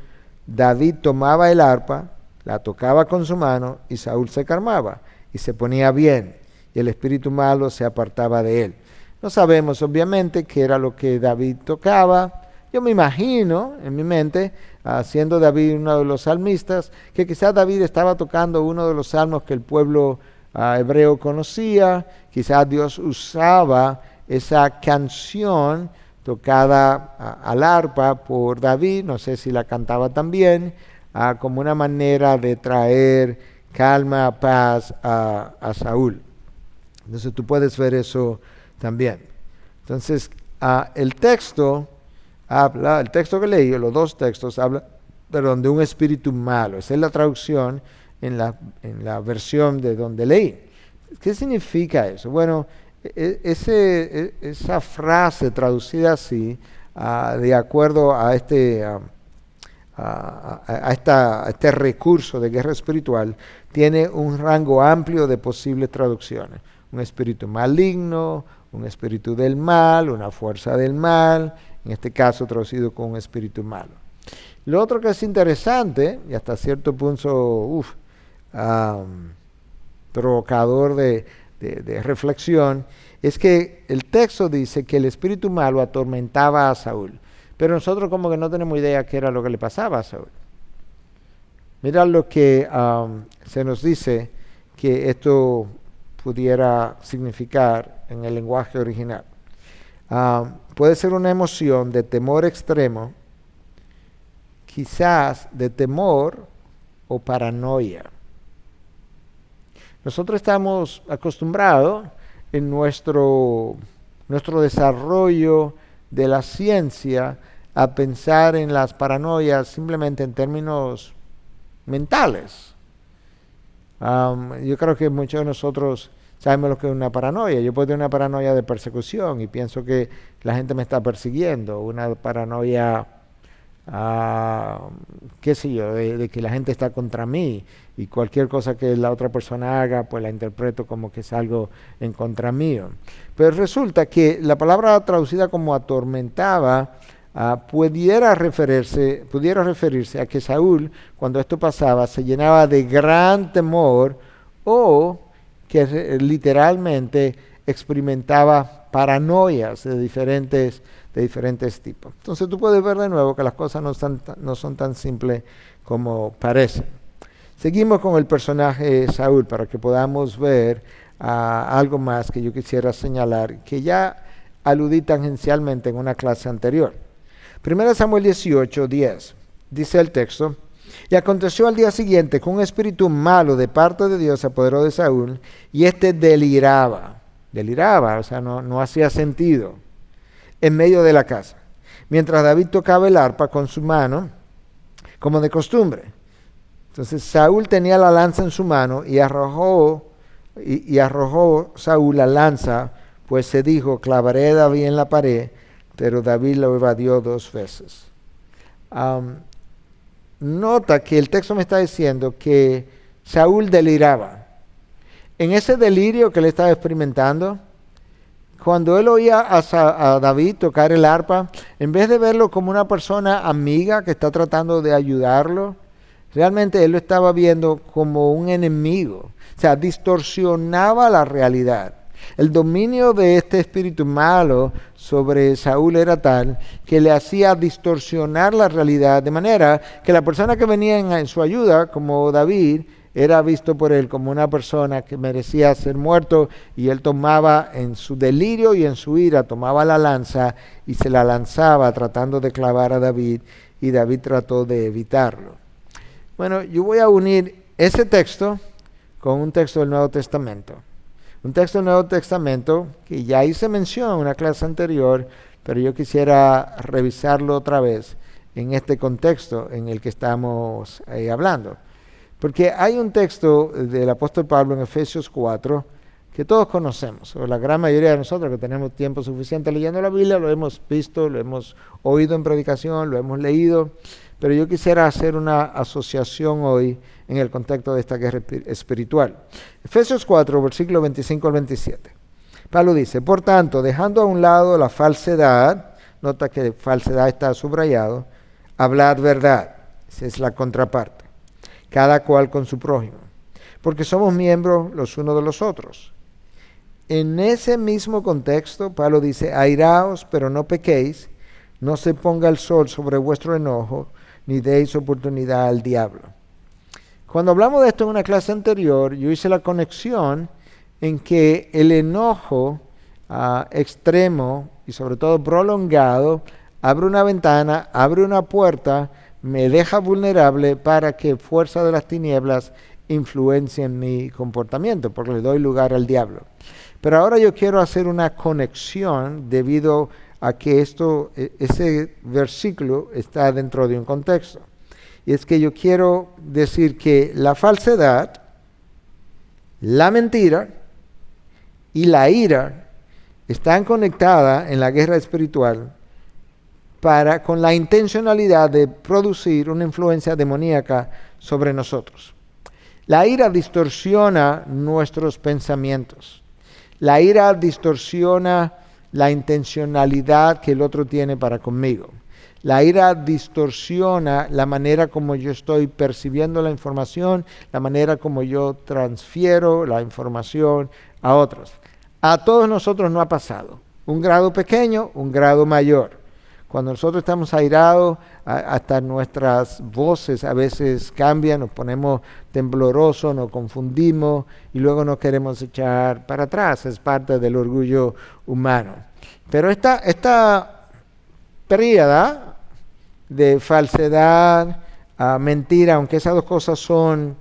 David tomaba el arpa, la tocaba con su mano, y Saúl se calmaba y se ponía bien, y el espíritu malo se apartaba de él. No sabemos obviamente qué era lo que David tocaba. Yo me imagino en mi mente, siendo David uno de los salmistas, que quizás David estaba tocando uno de los salmos que el pueblo hebreo conocía. Quizás Dios usaba esa canción tocada al arpa por David, no sé si la cantaba también, como una manera de traer calma, paz a Saúl. Entonces tú puedes ver eso también. Entonces el texto que leí, los dos textos, habla de un espíritu malo. Esa es la traducción en la versión de donde leí. ¿Qué significa eso? Bueno, esa frase traducida así, de acuerdo a este recurso de guerra espiritual, tiene un rango amplio de posibles traducciones. Un espíritu maligno, un espíritu del mal, una fuerza del mal, en este caso traducido con un espíritu malo. Lo otro que es interesante, y hasta cierto punto provocador de reflexión, es que el texto dice que el espíritu malo atormentaba a Saúl, pero nosotros como que no tenemos idea qué era lo que le pasaba a Saúl. Mira lo que se nos dice que esto pudiera significar en el lenguaje original. Puede ser una emoción de temor extremo, quizás de temor o paranoia. Nosotros estamos acostumbrados en nuestro desarrollo de la ciencia a pensar en las paranoias simplemente en términos mentales. Yo creo que muchos de nosotros sabemos lo que es una paranoia. Yo puedo tener una paranoia de persecución y pienso que la gente me está persiguiendo, una paranoia, qué sé yo, de que la gente está contra mí, y cualquier cosa que la otra persona haga, pues la interpreto como que es algo en contra mío. Pero resulta que la palabra traducida como atormentaba pudiera referirse a que Saúl, cuando esto pasaba, se llenaba de gran temor, o que literalmente experimentaba paranoias de diferentes tipos. Entonces tú puedes ver de nuevo que las cosas no son tan simples como parecen. Seguimos con el personaje Saúl para que podamos ver algo más que yo quisiera señalar, que ya aludí tangencialmente en una clase anterior. 1 Samuel 18, 10, dice el texto: y aconteció al día siguiente que un espíritu malo de parte de Dios se apoderó de Saúl, y éste deliraba, o sea, no hacía sentido, en medio de la casa, mientras David tocaba el arpa con su mano, como de costumbre. Entonces Saúl tenía la lanza en su mano, y arrojó Saúl la lanza, pues se dijo: clavaré a David en la pared, pero David lo evadió 2 veces. Nota que el texto me está diciendo que Saúl deliraba. En ese delirio que él estaba experimentando, cuando él oía a David tocar el arpa, en vez de verlo como una persona amiga que está tratando de ayudarlo, realmente él lo estaba viendo como un enemigo. O sea, distorsionaba la realidad. El dominio de este espíritu malo sobre Saúl era tal que le hacía distorsionar la realidad, de manera que la persona que venía en su ayuda, como David, era visto por él como una persona que merecía ser muerto, y él tomaba, en su delirio y en su ira, tomaba la lanza y se la lanzaba tratando de clavar a David, y David trató de evitarlo. Bueno, yo voy a unir ese texto con un texto del Nuevo Testamento. Un texto del Nuevo Testamento que ya hice mención en una clase anterior, pero yo quisiera revisarlo otra vez en este contexto en el que estamos hablando. Porque hay un texto del apóstol Pablo en Efesios 4 que todos conocemos, o la gran mayoría de nosotros que tenemos tiempo suficiente leyendo la Biblia, lo hemos visto, lo hemos oído en predicación, lo hemos leído, pero yo quisiera hacer una asociación hoy en el contexto de esta guerra espiritual. Efesios 4, versículo 25 al 27. Pablo dice, por tanto, dejando a un lado la falsedad, nota que falsedad está subrayado, hablad verdad, esa es la contraparte, cada cual con su prójimo, porque somos miembros los unos de los otros. En ese mismo contexto, Pablo dice, airaos, pero no pequéis, no se ponga el sol sobre vuestro enojo, ni deis oportunidad al diablo. Cuando hablamos de esto en una clase anterior, yo hice la conexión en que el enojo extremo y sobre todo prolongado abre una ventana, abre una puerta, me deja vulnerable para que fuerzas de las tinieblas influencien mi comportamiento, porque le doy lugar al diablo. Pero ahora yo quiero hacer una conexión debido a que ese versículo está dentro de un contexto. Y es que yo quiero decir que la falsedad, la mentira y la ira están conectadas en la guerra espiritual con la intencionalidad de producir una influencia demoníaca sobre nosotros. La ira distorsiona nuestros pensamientos. La ira distorsiona la intencionalidad que el otro tiene para conmigo. La ira distorsiona la manera como yo estoy percibiendo la información, la manera como yo transfiero la información a otros. A todos nosotros no ha pasado. Un grado pequeño, un grado mayor. Cuando nosotros estamos airados, hasta nuestras voces a veces cambian, nos ponemos temblorosos, nos confundimos y luego nos queremos echar para atrás. Es parte del orgullo humano. Pero esta tríada de falsedad, mentira, aunque esas dos cosas son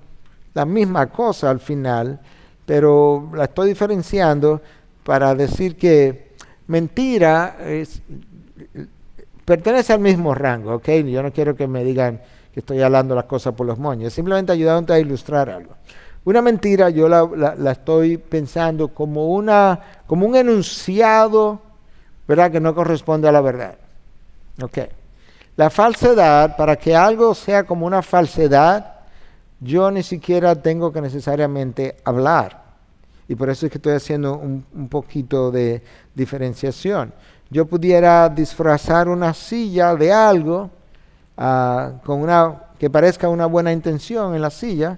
la misma cosa al final, pero la estoy diferenciando para decir que mentira pertenece al mismo rango, ¿ok? Yo no quiero que me digan que estoy hablando las cosas por los moños, simplemente ayudándote a ilustrar algo. Una mentira yo la estoy pensando como un enunciado, ¿verdad?, que no corresponde a la verdad. ¿Ok? La falsedad, para que algo sea como una falsedad, yo ni siquiera tengo que necesariamente hablar. Y por eso es que estoy haciendo un poquito de diferenciación. Yo pudiera disfrazar una silla de algo que parezca una buena intención en la silla,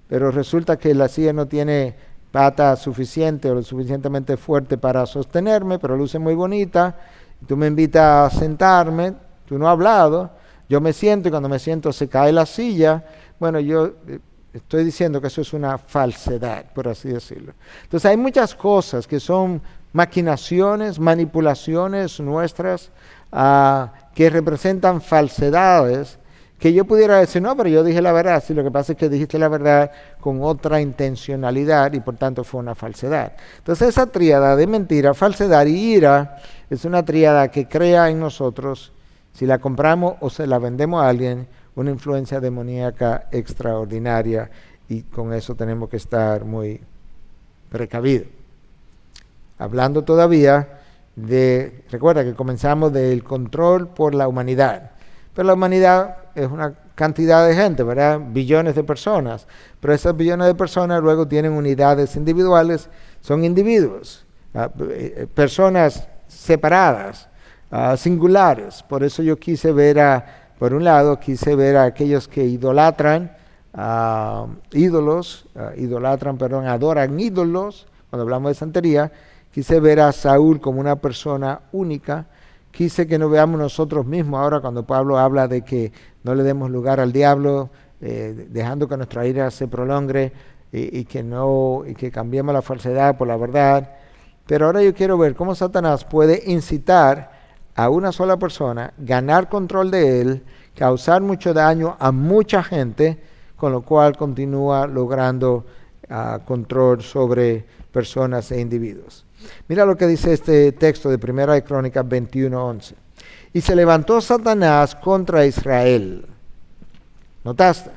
pero resulta que la silla no tiene pata suficiente o lo suficientemente fuerte para sostenerme, pero luce muy bonita. Tú me invitas a sentarme, tú no has hablado, yo me siento y cuando me siento se cae la silla. Bueno, yo estoy diciendo que eso es una falsedad, por así decirlo. Entonces hay muchas cosas que son maquinaciones, manipulaciones nuestras que representan falsedades, que yo pudiera decir, no, pero yo dije la verdad. Sí, lo que pasa es que dijiste la verdad con otra intencionalidad y por tanto fue una falsedad. Entonces esa tríada de mentira, falsedad y ira es una tríada que crea en nosotros, si la compramos o se la vendemos a alguien, una influencia demoníaca extraordinaria, y con eso tenemos que estar muy precavidos. Hablando todavía recuerda que comenzamos del control por la humanidad, pero la humanidad es una cantidad de gente, ¿verdad? Billones de personas, pero esas billones de personas luego tienen unidades individuales, son individuos, personas separadas, singulares. Por eso yo quise ver por un lado, quise ver a aquellos que adoran ídolos, cuando hablamos de santería. Quise ver a Saúl como una persona única. Quise que nos veamos nosotros mismos ahora cuando Pablo habla de que no le demos lugar al diablo, dejando que nuestra ira se prolongue y que cambiemos la falsedad por la verdad. Pero ahora yo quiero ver cómo Satanás puede incitar a una sola persona, ganar control de él, causar mucho daño a mucha gente, con lo cual continúa logrando control sobre personas e individuos. Mira lo que dice este texto de 1 de Crónicas 21:11. Y se levantó Satanás contra Israel. ¿Notaste?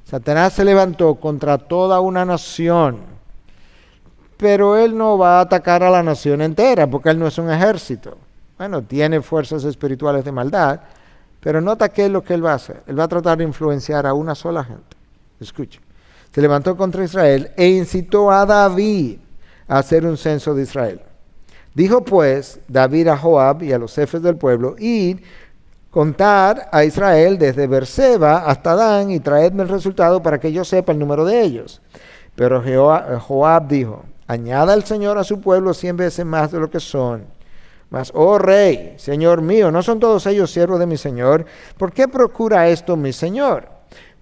Satanás se levantó contra toda una nación. pero él no va a atacar a la nación entera, porque él no es un ejército. Bueno, tiene fuerzas espirituales de maldad, pero nota qué es lo que él va a hacer. Él va a tratar de influenciar a una sola gente. Escuche. Se levantó contra Israel e incitó a David a hacer un censo de Israel. Dijo pues David a Joab y a los jefes del pueblo: id, contar a Israel desde Beerseba hasta Dan y traedme el resultado para que yo sepa el número de ellos. Pero Joab dijo: añada el Señor a su pueblo 100 veces más de lo que son. Mas, oh rey, señor mío, ¿no son todos ellos siervos de mi señor? ¿Por qué procura esto mi señor?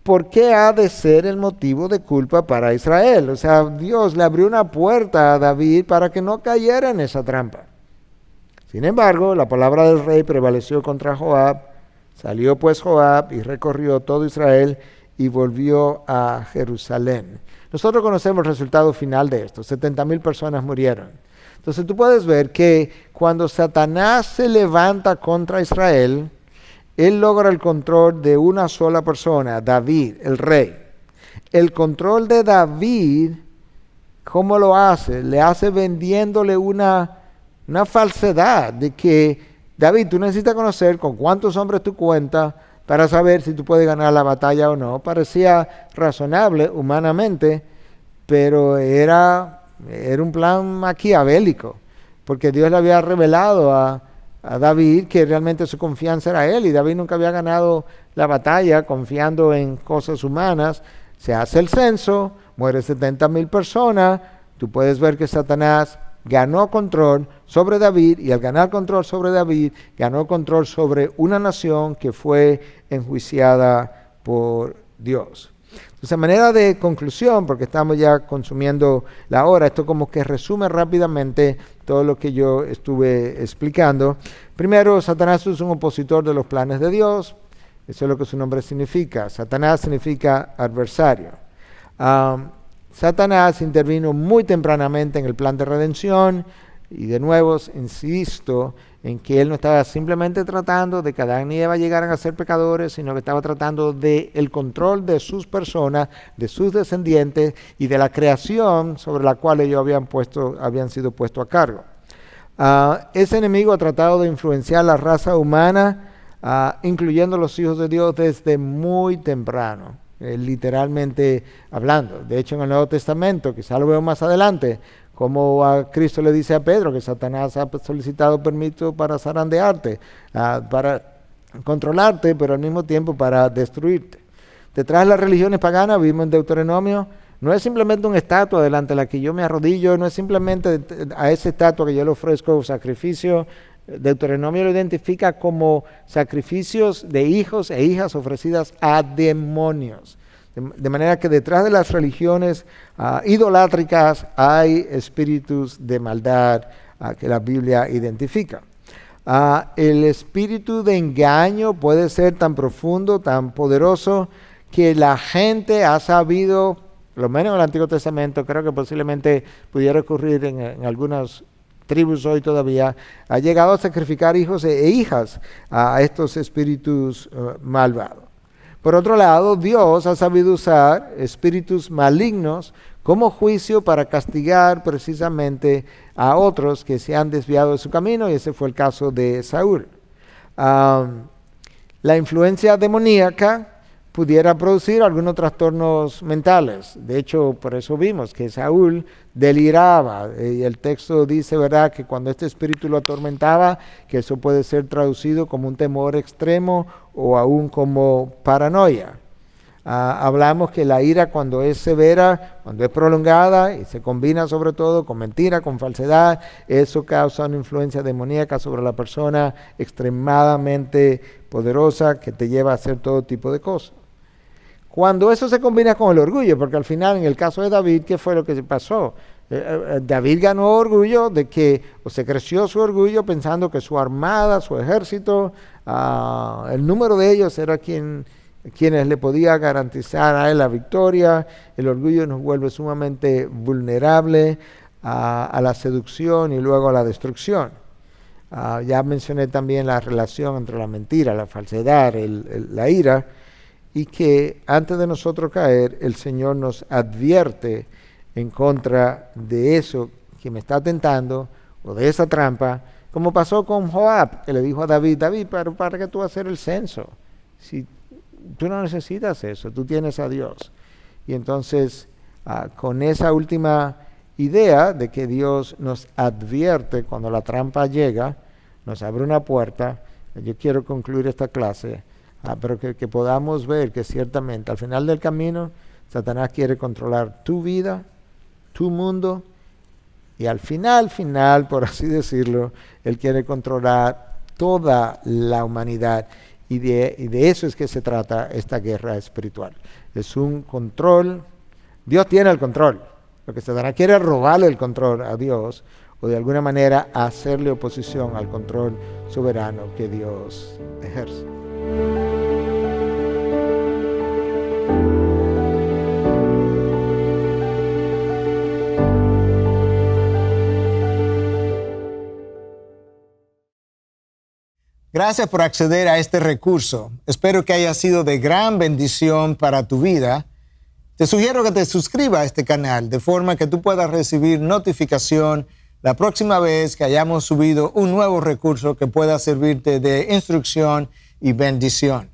¿Por qué ha de ser el motivo de culpa para Israel? O sea, Dios le abrió una puerta a David para que no cayera en esa trampa. Sin embargo, la palabra del rey prevaleció contra Joab. Salió pues Joab y recorrió todo Israel y volvió a Jerusalén. Nosotros conocemos el resultado final de esto. 70,000 personas murieron. Entonces tú puedes ver que cuando Satanás se levanta contra Israel, él logra el control de una sola persona, David, el rey. El control de David, ¿cómo lo hace? Le hace vendiéndole una falsedad de que, David, tú necesitas conocer con cuántos hombres tú cuentas para saber si tú puedes ganar la batalla o no. Parecía razonable humanamente, pero era un plan maquiavélico, porque Dios le había revelado a David que realmente su confianza era él, y David nunca había ganado la batalla confiando en cosas humanas. Se hace el censo, mueren 70,000 personas, tú puedes ver que Satanás ganó control sobre David, y al ganar control sobre David, ganó control sobre una nación que fue enjuiciada por Dios. Entonces, a manera de conclusión, porque estamos ya consumiendo la hora, esto como que resume rápidamente todo lo que yo estuve explicando. Primero, Satanás es un opositor de los planes de Dios. Eso es lo que su nombre significa. Satanás significa adversario. Satanás intervino muy tempranamente en el plan de redención, y de nuevo insisto en que él no estaba simplemente tratando de que Adán y Eva llegaran a ser pecadores, sino que estaba tratando de el control de sus personas, de sus descendientes y de la creación sobre la cual ellos habían sido puestos a cargo. Ese enemigo ha tratado de influenciar la raza humana, incluyendo los hijos de Dios, desde muy temprano. Literalmente hablando. De hecho, en el Nuevo Testamento, quizá lo veo más adelante, como a Cristo le dice a Pedro que Satanás ha solicitado permiso para zarandearte, para controlarte, pero al mismo tiempo para destruirte. Detrás de las religiones paganas, vimos en Deuteronomio, no es simplemente una estatua delante de la que yo me arrodillo, no es simplemente a esa estatua que yo le ofrezco sacrificio. Deuteronomio lo identifica como sacrificios de hijos e hijas ofrecidas a demonios. De manera que detrás de las religiones idolátricas hay espíritus de maldad que la Biblia identifica. El espíritu de engaño puede ser tan profundo, tan poderoso, que la gente ha sabido, por lo menos en el Antiguo Testamento, creo que posiblemente pudiera ocurrir en algunas tribus hoy todavía, ha llegado a sacrificar hijos e hijas a estos espíritus malvados. Por otro lado, Dios ha sabido usar espíritus malignos como juicio para castigar precisamente a otros que se han desviado de su camino, y ese fue el caso de Saúl. La influencia demoníaca pudiera producir algunos trastornos mentales. De hecho, por eso vimos que Saúl deliraba. Y el texto dice, ¿verdad?, que cuando este espíritu lo atormentaba, que eso puede ser traducido como un temor extremo o aún como paranoia. Hablamos que la ira, cuando es severa, cuando es prolongada y se combina sobre todo con mentira, con falsedad, eso causa una influencia demoníaca sobre la persona extremadamente poderosa que te lleva a hacer todo tipo de cosas. Cuando eso se combina con el orgullo, porque al final en el caso de David, ¿qué fue lo que pasó? David ganó orgullo de que, o se creció su orgullo pensando que su armada, su ejército, el número de ellos era quienes le podía garantizar a él la victoria. El orgullo nos vuelve sumamente vulnerable a la seducción y luego a la destrucción. Ya mencioné también la relación entre la mentira, la falsedad, la ira, y que antes de nosotros caer, el Señor nos advierte en contra de eso que me está tentando o de esa trampa, como pasó con Joab, que le dijo a David, David, pero ¿para qué tú vas a hacer el censo? Si tú no necesitas eso, tú tienes a Dios. Y entonces, con esa última idea de que Dios nos advierte cuando la trampa llega, nos abre una puerta, yo quiero concluir esta clase, pero que podamos ver que ciertamente al final del camino, Satanás quiere controlar tu vida, tu mundo, y al final, por así decirlo, él quiere controlar toda la humanidad. Y de eso es que se trata esta guerra espiritual. Es un control. Dios tiene el control. Lo que Satanás quiere es robarle el control a Dios o de alguna manera hacerle oposición al control soberano que Dios ejerce. Gracias por acceder a este recurso. Espero que haya sido de gran bendición para tu vida. Te sugiero que te suscribas a este canal de forma que tú puedas recibir notificación la próxima vez que hayamos subido un nuevo recurso que pueda servirte de instrucción y bendición.